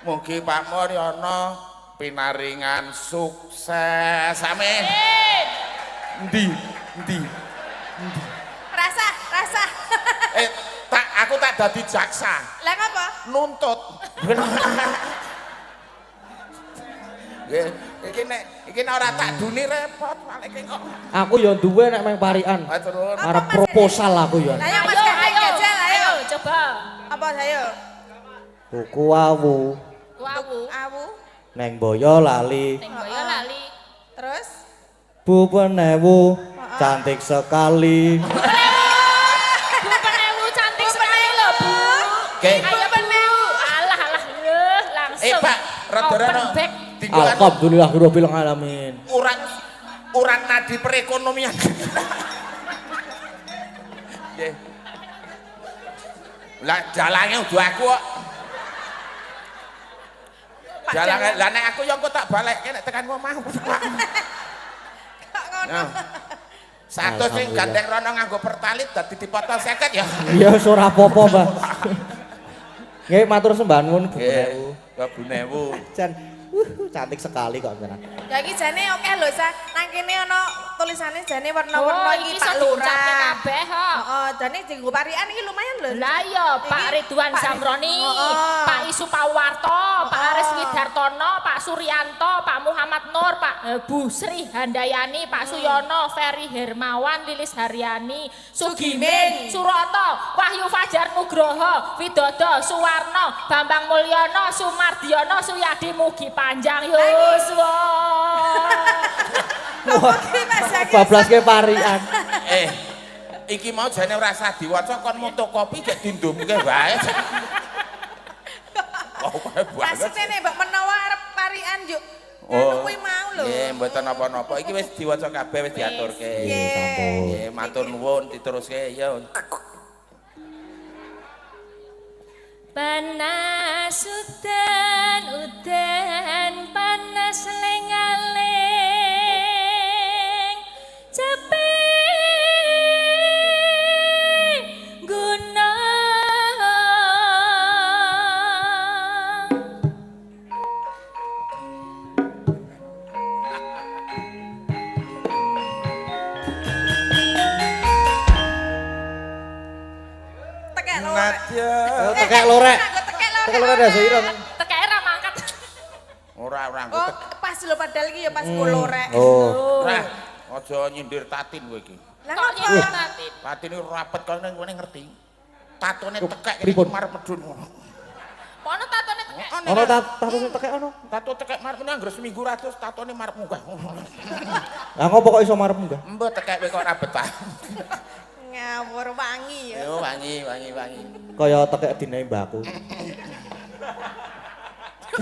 Mugi Pak Mulyono pinaringan sukses. Amin. Endi? Rasa. Aku tak dadi jaksa. Lah ngapa? Nuntut. Iki nek ora tak duni repot malike kok. Aku ya duwe nek meng parian. Turun. Arep proposal aku ya. Lah yang Mas Kevin Gajal ayo. Coba. Apa ayo? Tuku awu Awu. neng boyo lali. Ning boyo lali. Terus? Bu penewu cantik sekali. Bu Penewu cantik sekali lho, Bu. Oke. Ayo Penewu. Alah langsung. Pak, rada-rada Open back. Alhamdulillahirabbil alamin. Uran nadi perekonomian. Nggih. Lah jalange udah aku kok. Jalange lah nek aku yo engko tak balekke nek tekan omah. Kok ngono? Satu sing gandeng rono nganggo pertalit dadi dipotong 50 ya. Iya wis ora apa-apa, Mbah. Nggih matur sembah nuwun Bu Penewu. Bu Newu. Jan cantik sekali kok jenengan. Ya iki jane akeh lho sa. Nang kene ana tulisane jane warna-warna Oh, iki iki Pak iso Lurah. diucapke kabeh kok. Heeh, jane dienggo parian iki lumayan lho. Lah iya, Pak Ridwan Zamroni, Heeh. Pak Isu Pawarto, Pak Aris Widartono, Pak Suryanto, Pak Muhammad Nur, Pak Bu Sri Handayani, Pak Suyono, Ferry Hermawan, Lilis Haryani, Sugimin, Suroto, Wahyu Fajar Nugroho, Widodo, Suwarno, Bambang Mulyono, Sumardiono, Suyadi Mugi Panjang Yuswa. Bablaske parian. Iki mau jane ora usah diwaca kon mutu kopi gek dindumke wae. Oh, kowe banget. Maksudnya nek mbok menawa arep parian yuk. Oh, kuwi mau lho. Nggih, mboten napa-napa. Iki wis diwaca kabeh wis diaturke. Nggih, matur nuwun diteruske ya. Panas udan panas lengaling cepe guna Tekek lho. Nadya. Tekek lorek. Tekek lorek dah seireng. tekeke ra mangkat. Ora Oh, pas lho padahal iki ya pas lorek. Oh. Ora, aja nyindir tatin kowe iki. Lah Kok ngapa? nyindir tatin? Tatin iki rapet kok ning ngene ngerti. Tatone tekek iki pripun? marep medun ngono. Ono tatone tekek. Ono tato sing tekek ono. Tato tekek marep meneh anggere seminggu ratus tatone marep munggah. Lah ngopo kok iso marep munggah? Mbok tekek kowe kok ora betah. Ngawur wangi ya. Yo wangi. Kaya tekek dinae mbakku.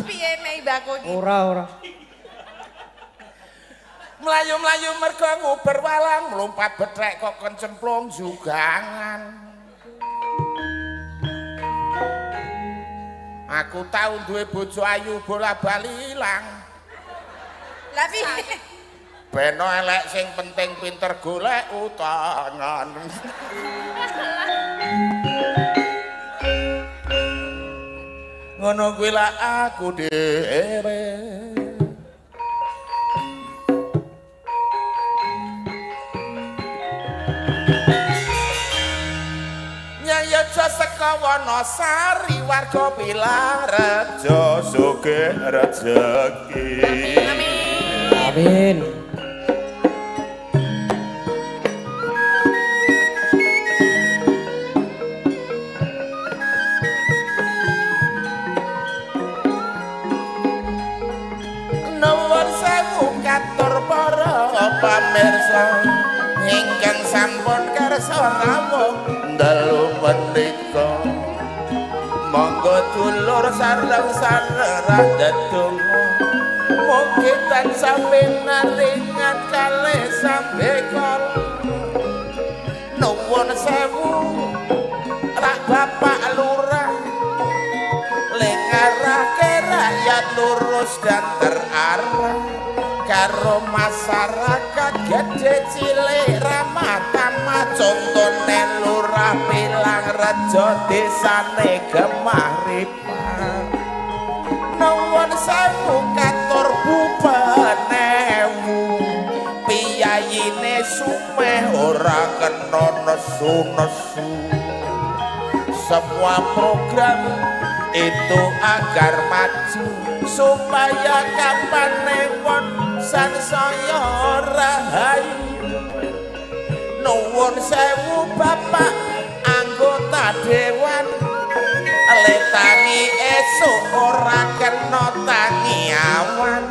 Piye nek mbakku iki? Ora. Melayu-melayu mergo nguber walang, mlumpat betrek kok kencemplung jugangan. Aku tau duwe bojo ayu bola-bali ilang. Lah piye? Beno elek sing penting pinter golek utangan. Ngono kuwi lah aku dhewe. Nyayata saka Wonosari warga Pilarejo sugih rejeki. Amin. Nuwun sewu katur para pamirsa ingkang sampun kersa rawuh dalu menika. Monggo dulur sareng sareng ndedonga mugi tansah pinaringan kalih sambekal. Nuwun sewu Rak Bapak Lurah lengarake rakyat loro halus dan terarah karo masyarakat gede cilik ramah tamah contone lurah Pilang Rejo desane Gemah Ripah nuwun sewu katur bubanewu piyayine sumeh ora kena nesu-nesu semua program itu agar maju supaya kapan newon sansaya rahayu nuwun sewu bapak anggota dewan letangi esuk ora kena tangi awan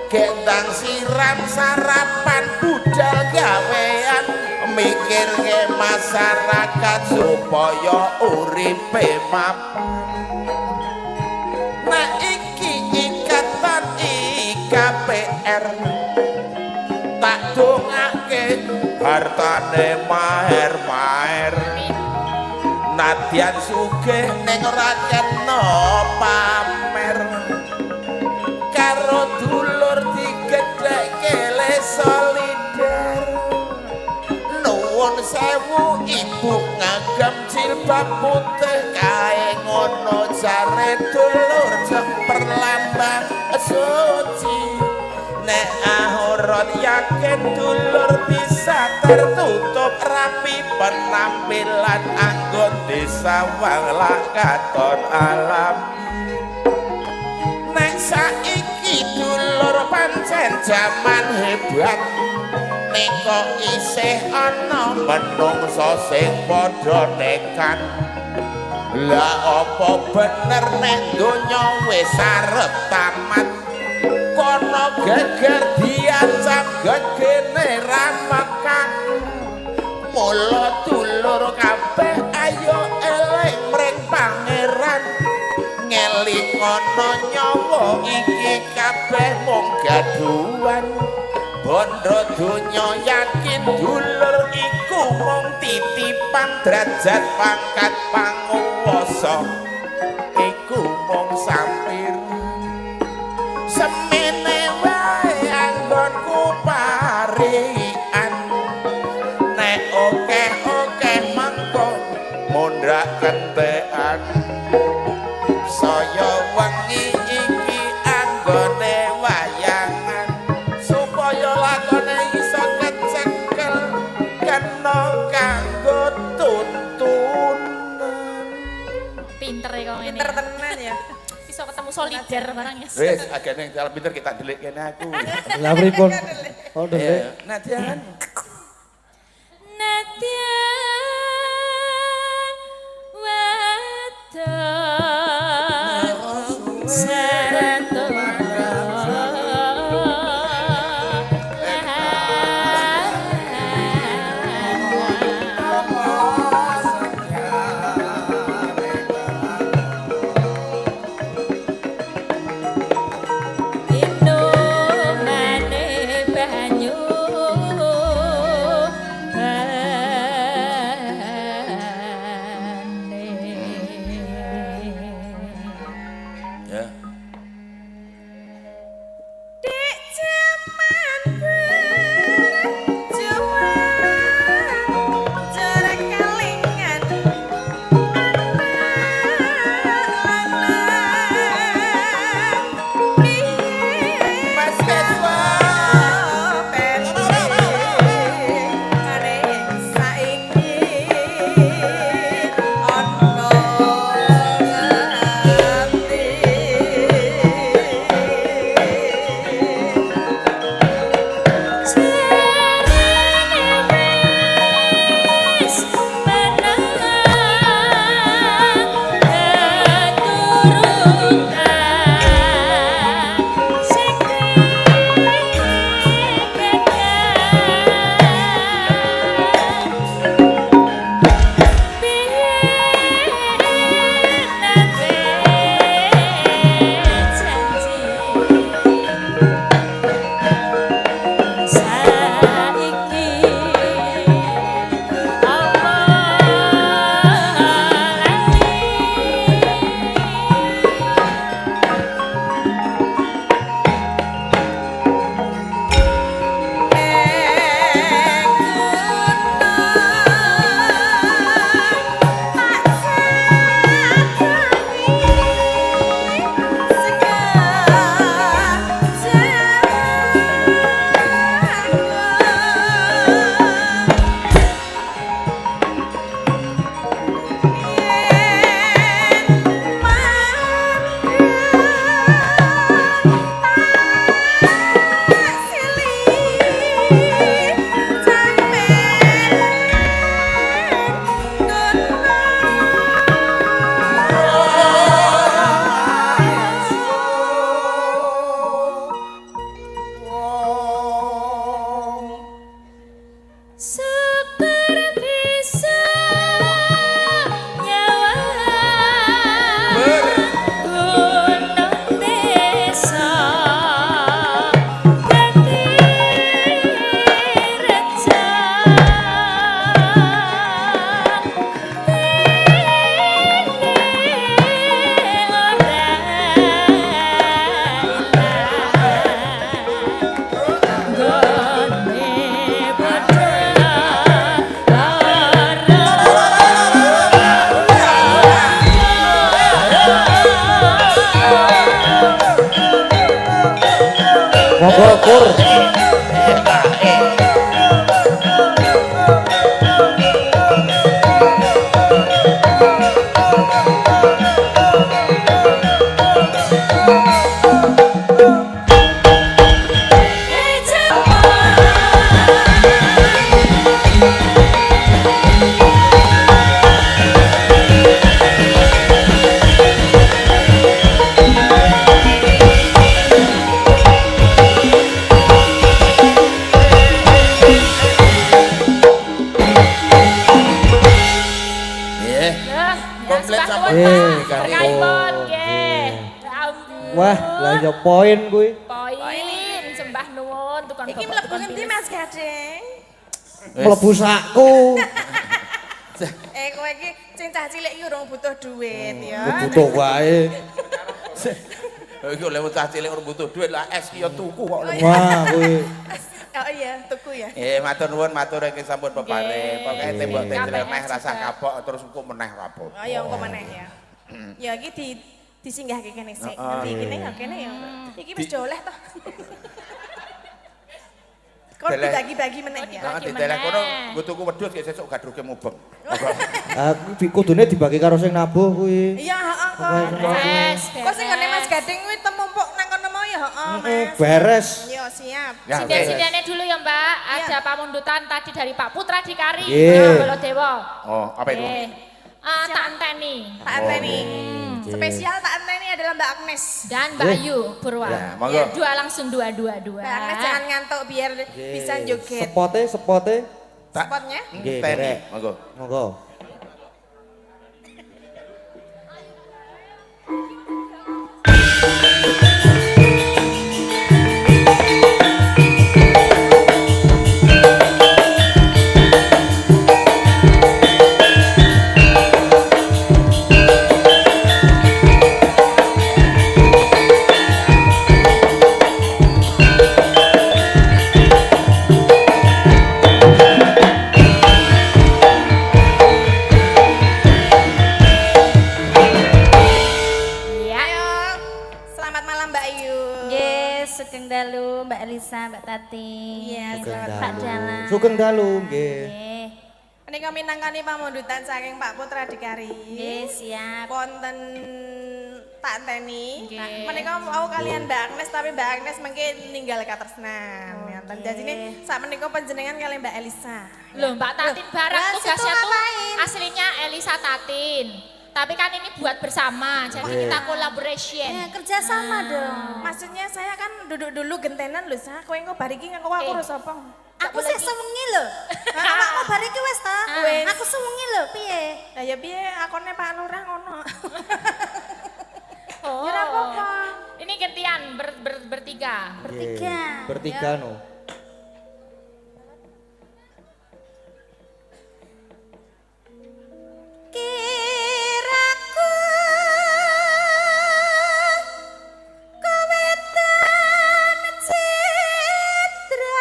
gendang siram sarapan budal gawean mikirke masyarakat supaya uripe mapan nah iki ikatan IKPR tak dongake hartane maher-maher nadyan sugih ning ora kena pamer karo dulur digedheke le solider nuwun sewu ibu ngagem jilbab putih kae ngono jare dulur perlambang suci nek ahoron yakin dulur bisa tertutup rapi penampilan anggon desa wanglah katon alam nek saiki dulur pancen jaman hebat nek kok isih ana menungso sing padha nekat lah apa bener nek donya wis arep tamat kono geger diancam gegene ramekan mula dulur kabeh ayo eling mring pangeran ngeling ana nyawa iki kabeh mung gaduhan bondo donya yakin dulur iku mung titipan derajat pangkat panguwasa iku mung sampir semene wae anggonku parian nek okeh-okeh mengko mundhak kentekan saya wengi iki anggone wayangan supaya lakone iso kecekel kena kanggo tuntunan Pinter ya kok ngene. Pinter tenan ya. Iso ketemu solider barang ya. wis agene kalau pinter kita delik kene aku Lah pripun? Oh, delik. nadyan Nadyan wedok saratono Inumane banyu sampun. Berkaipun nggih. Ya ampun. Wah, lah ya poin kuwi. Poin sembah nuwun tukang Iki mlebu ngendi Mas Gading? Mlebu sakku. Kowe iki sing cah cilik iki urung butuh duit ya. Butuh wae. Iki oleh cah cilik urung butuh duit lah es ki ya tuku kok. Wah, kuwi. Oh iya, tuku ya. Matur nuwun matur iki sampun pepare. Pokoke tembok tendel neh rasa juga. kapok terus engko meneh rapo. Oh ya engko meneh ya. Ya iki disinggahke kene sik. Nanti kene ya kene ya. Iki wis doleh toh. Kok dibagi-bagi meneh ya. Nah, diteleh kono nggo tuku wedhus ki sesuk gadruke mubeng. Aku kudune dibagi karo sing nabuh kuwi. Iya, heeh kok. Beres. Kok sing ngene Mas Gading kuwi temumpuk nang kono mau ya, heeh Mas. Beres. Yo siap. Ya, oke. Sinden-sindene dulu ya Mbak, ada pamundutan tadi dari Pak Putra Dikari, Nggih. Baladewa. Oh, apa itu? Tak anteni. Tak anteni. Spesial tak anteni adalah Mbak Agnes. Dan Mbak Ayu Purwa. Ya, monggo. Dua langsung dua. Mbak Agnes jangan ngantuk biar bisa joget. Sepote. Spotnya. Nggih, Teni, derek. monggo. Monggo. Ayo. Selamat malam Mbak Ayu. Nggih, sugeng dalu Mbak Elisa, Mbak Tati. Iya, Sugeng selamat Pak dalu. Dalang. Sugeng dalu nggih. Nggih. Menika minangkani pamundutan saking Pak Putra Dikari. Nggih, siap. Wonten tak anteni. Nggih. Menika mau kalian Mbak Agnes tapi Mbak Agnes mungkin ninggal katresnan. Ngoten. Jadi sak menika panjenengan kalian Mbak Elisa. Loh Mbak Tatin barang Mas, tugasnya itu tuh ngapain? aslinya Elisa Tatin. Tapi kan ini buat bersama, jadi kita collaboration. Ya, kerja sama dong. Maksudnya saya kan duduk dulu gentenan lho, Sa. Kowe engko bar iki nganggo aku terus apa? Aku sih sewengi lho. Awakmu bar iki wis ta? Wis. Aku sewengi lho, piye? Lah ya piye akone Pak Lurah ngono. Oh. Ya ora apa-apa. Ini gantian bertiga. Bertiga. Nggih, Bertiga no. Kiraku kewetan citra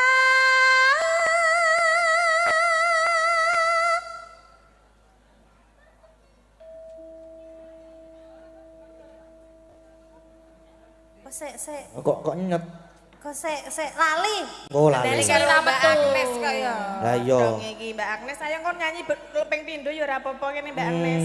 Kok nyet. Kok sik lali. Oh lali. Dari karo Sira Mbak metu. Agnes kok ya. Lah iya. Dong iki Mbak Agnes, ayo kon nyanyi ping pindho ya ora apa-apa kene Mbak Agnes.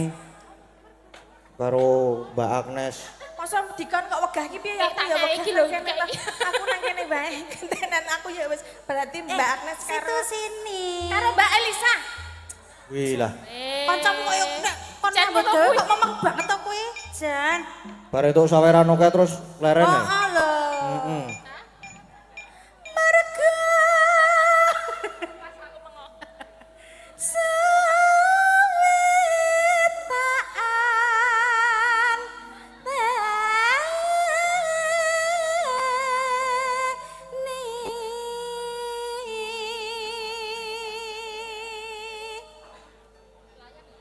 Karo Mbak Agnes. Masa dikon kok wegah iki piye ya aku Tak ya kayak wegah iki lho, nang kene kayak lah. Aku nang kene bae. Gentenan aku ya wis berarti Mbak Agnes Situ karo sini. karo Mbak Elisa. Wih lah. Kancamu koyo nek kon Jan, nyambut ngono gawe kuwi. kok memang banget to kuwi. Jan. Bar itu saweran oke terus leren ya. Oh lho. Heeh. Marga Suwitaan teni layang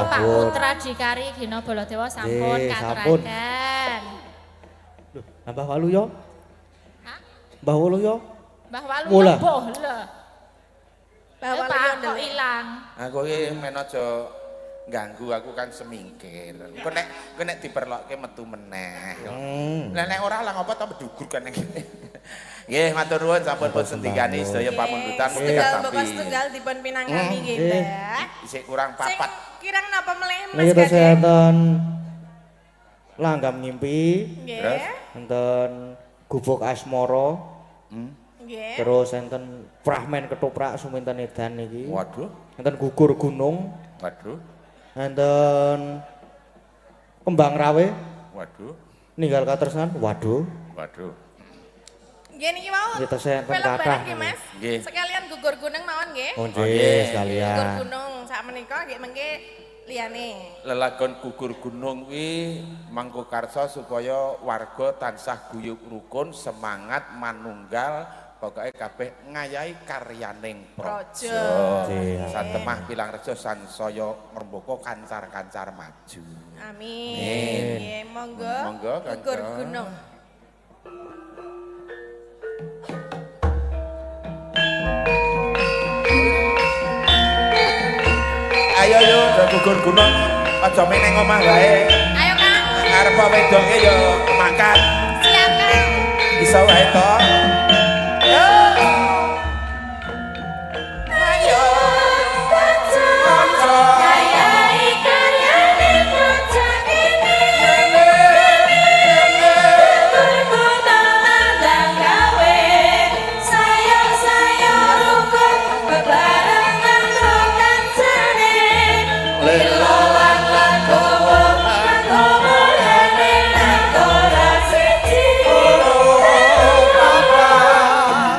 Pak Nuwun. Putra Dikari Dina Baladewa sampun Nggih, katuraken. Loh, Mbah Walu yo? Hah? Mbah Walu yo? Mbah Walu Mula. boh lho. Bawa Pak lagi kok ilang. Aku iki men aja ganggu aku kan semingkir. Engko nek diperlokke metu meneh. Lah nek ora lah ngopo ta bedugur kan iki. Nggih, matur nuwun sampun pun sendikani sedaya pamundutan mesti Setunggal tapi. pokok setunggal dipun pinangani nggih, Nggih. Mbak. Isih kurang Sing papat. kirang napa meleh Mas Niki Gade? kesehatan langgam ngimpi, Nggih. enten gubuk asmara, Nggih. terus enten prahmen ketoprak suminten edan niki. Waduh, Enten gugur gunung, waduh, enten kembang rawe, waduh, ninggal katresnan, waduh. waduh. Nggih niki mau. Nggih, tesih enten Pelok kathah bareng nggih, niki. Mas. Nggih. Sekalian gugur gunung mawon nggih. Oh nggih. nggih, Gugur sekalian. gunung sak menika nggih mengke liyane. Lelagon gugur gunung kuwi mangko karsa supaya warga tansah guyub rukun, semangat manunggal, pokoke kabeh ngayahi karyaning praja. Nggih. Satemah pilang rejo sansaya ngrembaka kancar-kancar maju. Amin. Nggih, monggo. Monggo, Kanca. Gugur gunung. Ayo yo gugur gunung aja meneng omah wae. Ayo Kang, Arep wedoke yo makan. siap Kang. Bisa wae to. Yo. Ayo. Kanca. Ayahi karyane bocah ini berguna dan gawe sayo rukun bebarengan rokan jane lilo lan lakowo lakowo yane nagara siji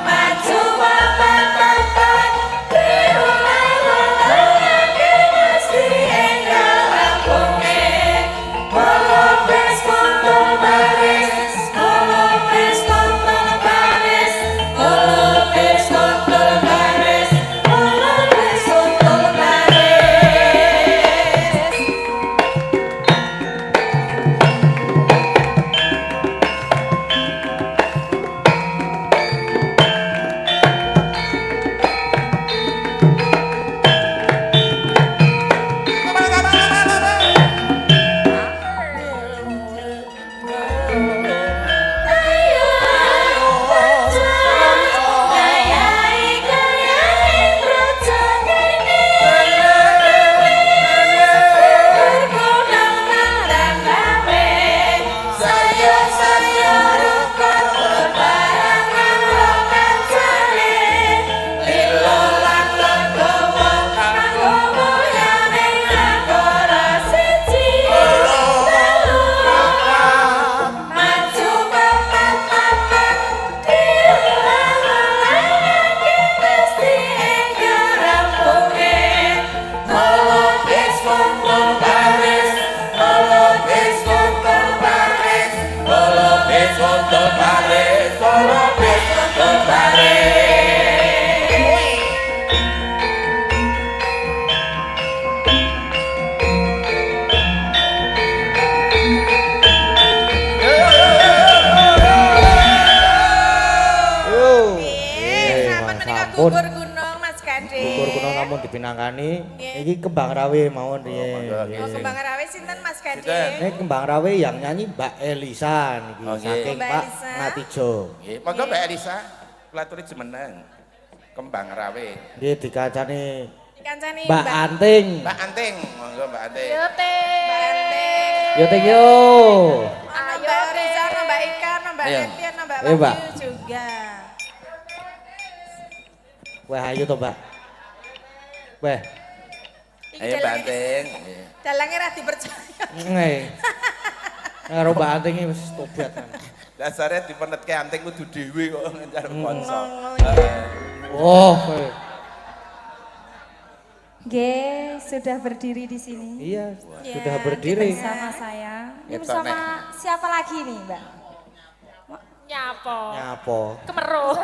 maju papan-papan diulang-ulang mesti enggal rampunge Holopes kumpul baris Holopes kumpul baris Holopes kumpul baris Holopes kumpul baris Ayo ayahi karyane bocah ini berguna dan gawe sayo rukun bebarengan rokan jane lilo lan lakowo lakowo yane nagara siji maju papan-papan diulang-ulang mesti enggal rampunge Holopes kumpul baris Holopes kumpul baris. Holopes kumpul baris. Holopes kumpul baris. Yo. Nggih, sampun menika sampun. gugur gunung Mas Gade. Gugur kuno namun dipinangkani. Nggih. Iki kembang rawe mawon riyen. monggo, Nggih. Oh, kembang rawe sinten Mas Gade? Sinten? Ini kembang rawe yang nyanyi Mbak Elisa niki Oh, nggih. saking Mbak Pak Elisa. Ngatijo. Nggih, monggo Mbak Elisa, kula aturi jemeneng. Kembang rawe. Nggih dikacani Dikancani Mbak Anting. Mbak Anting, monggo Mbak Anting. Yo teh. Yo thank you. Ana Mbak Riza, ana Mbak Ika, ana Mbak Iya. Leti, ana Mbak Iya, Mbak. Wahyu juga. Wah ayo to Mbak. Weh, Ayo Mbak Anting. Nggih. Dalange ra dipercaya. ngeh. Karo Mbak Anting iki wis tobat kan. Dasare dipenetke Anting kudu dhewe kok ngejar kanca. Oh, weh. Nggih, sudah berdiri di sini Iya, Ya, sudah berdiri. bersama saya. Ini Kita bersama siapa lagi nih, Mbak? Nyapa? Nyapa? Kemeruh.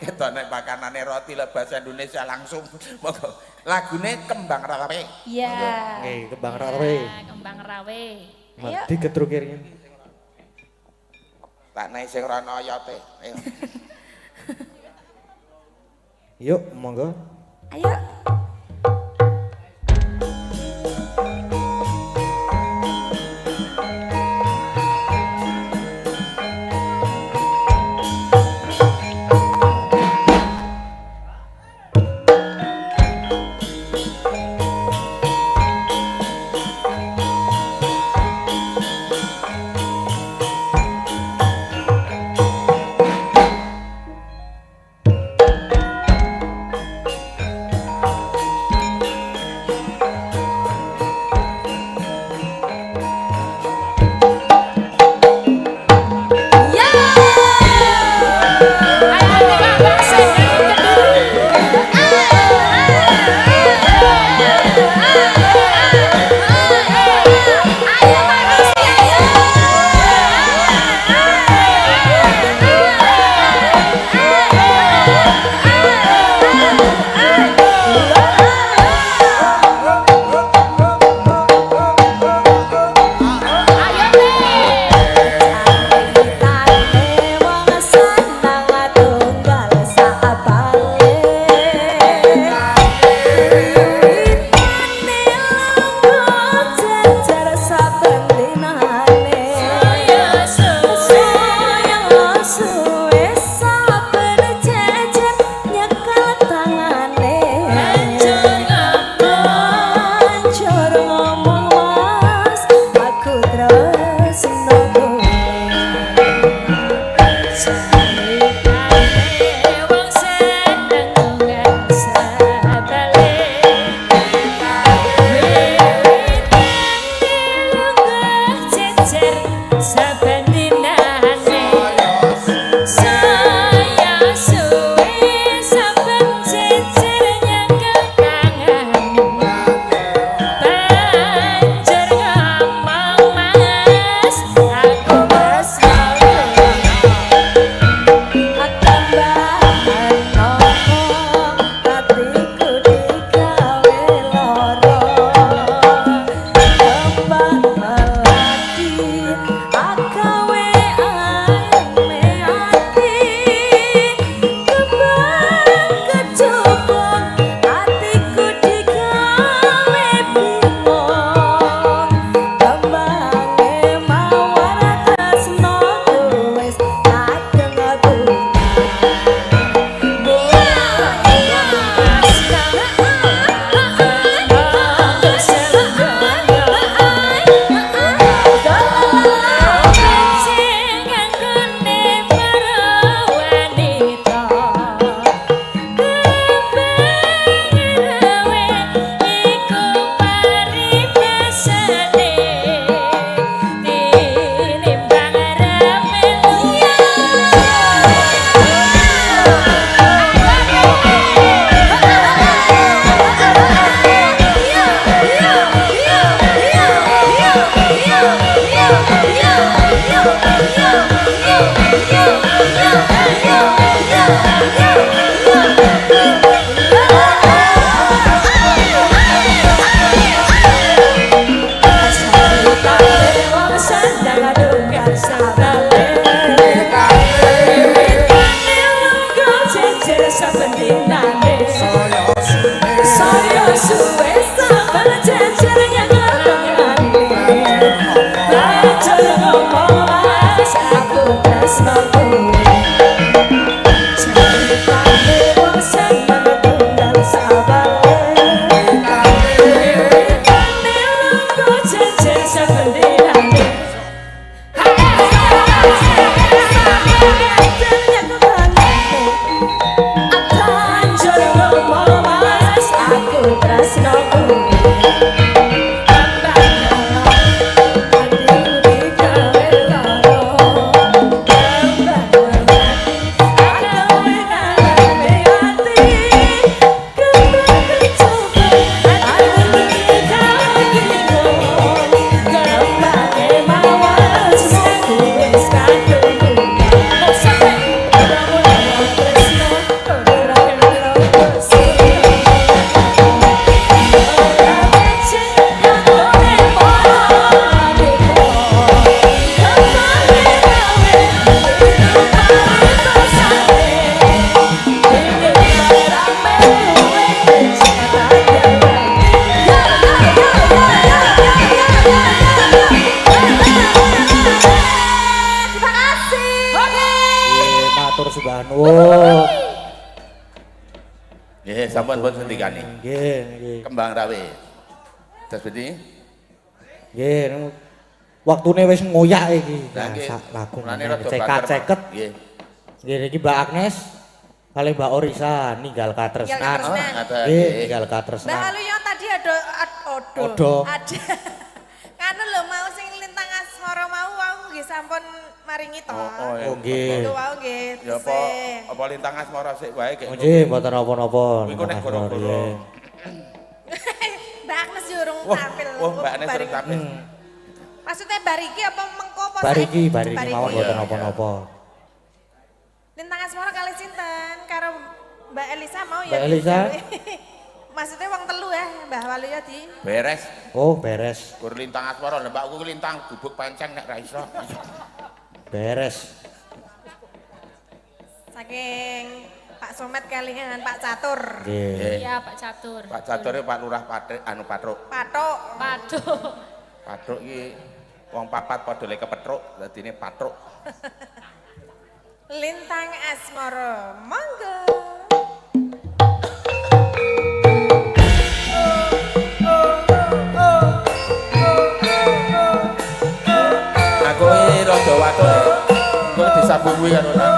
Itu nek makanane roti lah bahasa Indonesia langsung. Monggo. Lagune Kembang Rawe. Iya. Nggih, Kembang Rawe. Kembang Rawe. Ayo. Digetrukir. Tak naik sing rono oyote. Ayo. Yuk, monggo. Ayo. nuwun. Nggih, sampun pun sendikane. Nggih, nggih. Kembang rawe. Terus beti? Nggih, waktune wis ngoyak iki. Lah nggih. Sak lagu Mulane rada cekat-ceket. Nggih. Nggih, iki Mbak Agnes kali Mbak Orisa ninggal katresnan. Katresnan. Nggih, ninggal Mbak katresnan. Haluyo tadi ada Odo. ada kanu lho mau sing lintang asmara mau wau nggih sampun maringi to. ya. Oh, nggih. Lho wau nggih. Ya apa lintang asmara sik wae Oh, nggih, mboten napa-napa. Iku nek gorong-gorong. Mbak Agnes yo urung tampil. Mbak Agnes urung tampil. Maksudnya bariki apa mengko apa Bariki saiki? mawon mboten napa-napa. Lintang asmara kali sinten karo Mbak Elisa mau ya. Mbak Elisa? Maksudnya wong telu ya, Mbah Waluyo di. Beres. Oh, beres. Gur lintang asmara, lha mbakku ki lintang gubuk panceng nek ra iso. Beres. Saking Pak Somet kelingan Pak Catur. Nggih. Iya Pak Catur. Pak Cature Pak Lurah Patruk Patruk. Patok. Waduh. Patruk iki wong papat padha le kepetruk, dadine patruk. Lintang asmara, monggo. Aku iki rada watuk ya. Engko disambung kuwi karo nang.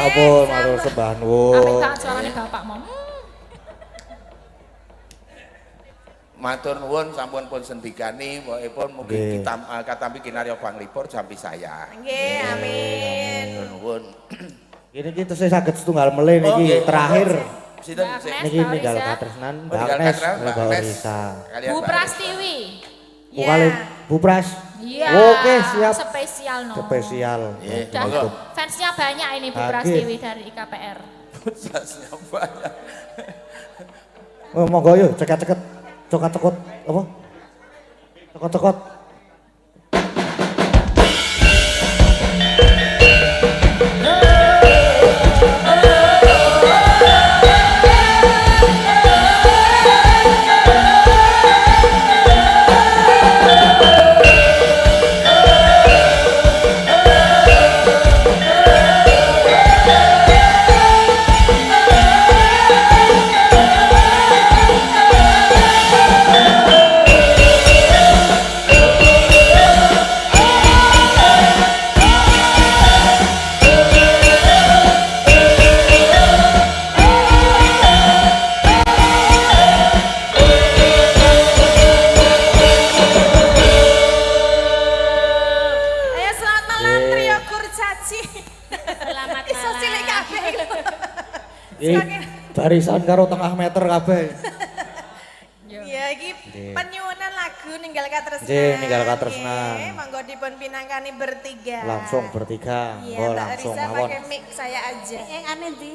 ampun, matur sembah Amit nuwun. tak suarane bapak mom. Matur nuwun sampun pun sendikani pun mugi Nggih. kita katampi kinarya panglipur jampi saya. Nggih, amin. Matur nuwun. Ini kita saya saged setunggal melih niki nggih. terakhir. Sinten Mbak sih? Agnes. Niki Mbak ninggal Risa. katresnan Oh, Mbak ninggal Agnes, katresnan, Mbak Mbak Agnes. Risa. Kalian Bu Mbak Prastiwi. Bukalin Bu Pras. Iya. Oke, siap. Spesial no. Spesial. Nggih, Dan monggo. fansnya banyak ini Bu Bagus. Prastiwi dari IKPR. Siapa ya? Oh, monggo yuk ceket-ceket. Cokot-cokot apa? Cokot-cokot. Ayo selamat malam trio kurcaci. Selamat Iso cilik kabeh. Barisan karo tengah meter kabeh. Ya iki penyuwunan lagu ninggal katresnan. Nggih, ninggal katresnan. Nggih, monggo dipun pinangkani bertiga. Langsung bertiga. Iya, Oh, Mbak langsung Risa mawon. pakai mic saya aja. Aneh ndi?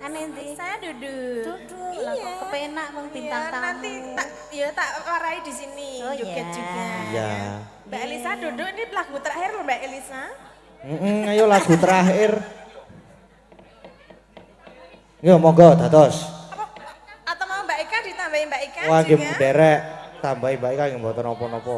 Aneh ndi? Saya duduk. Duduk, lah kok kepenak wong bintang Iya, tamu. nanti tak warai di sini Oh, joget iya. juga. Iya. Mbak Elisa duduk ini lagu terakhir loh Mbak Elisa. Ayo lagu terakhir. Yo monggo dados. Atau mau Mbak Ika ditambahin Mbak Ika Wah, nggih juga? derek. Tambahi Mbak Ika nggih mboten napa-napa.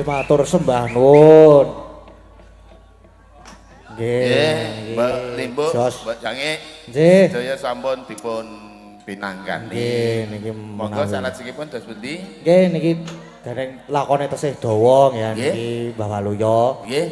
matur sembah nuwun. Nggih, Mbak nggih. Limbu, Jos. Mbak Jange. Nggih. Sedaya sampun dipun pinangkan. Nggih, niki Monggo menawi. salajengipun dos pundi? Nggih niki dereng lakone tesih dawa ya Nggih. niki Mbah Waluya. Nggih.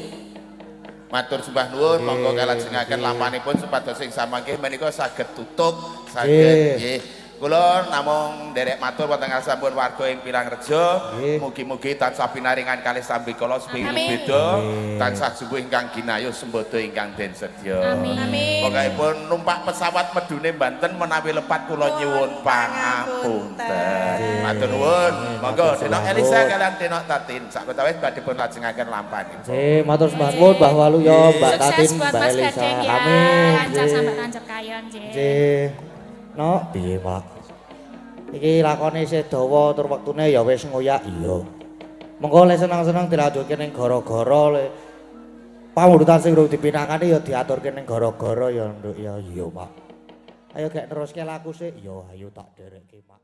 Matur sembah nuwun, monggo kalajengaken lampanipun supados sing samangke menika saged tutup, saged Nggih. nggih. Kula namung nderek matur wonten sampun warga ing Pirangrejo, Nggih. mugi-mugi tansah pinaringan kalih sambikala seping Amin. beda, Amin. tansah subuh ingkang ginayuh sembodo ingkang den sedya. Amin. Amin. Pokokipun numpak pesawat medune Banten menawi lepat kula nyuwun pangapunten. Matur nuwun. Monggo Denok Elisa kalian Denok Tatin sakutawis badhe pun lajengaken lampanipun. Nggih, matur sembah nuwun Mbah Waluya, Mbak Sukses Tatin, buat Mbak Mas Elisa. Gading ya. Amin. Lancar Nggih. sampai tancap kayon, Nggih. Nggih. No, piye, Pak? Iki lakone isih dawa tur wektune ya wis ngoyak iya. Mengko lek seneng-seneng dilanjutke ning gara-gara le pamulutan sing durung dipinakane ya diaturke ning gara-gara ya nduk ya iya, Pak. Ayo gek neruske laku sik ya ayo tak derekke, Pak.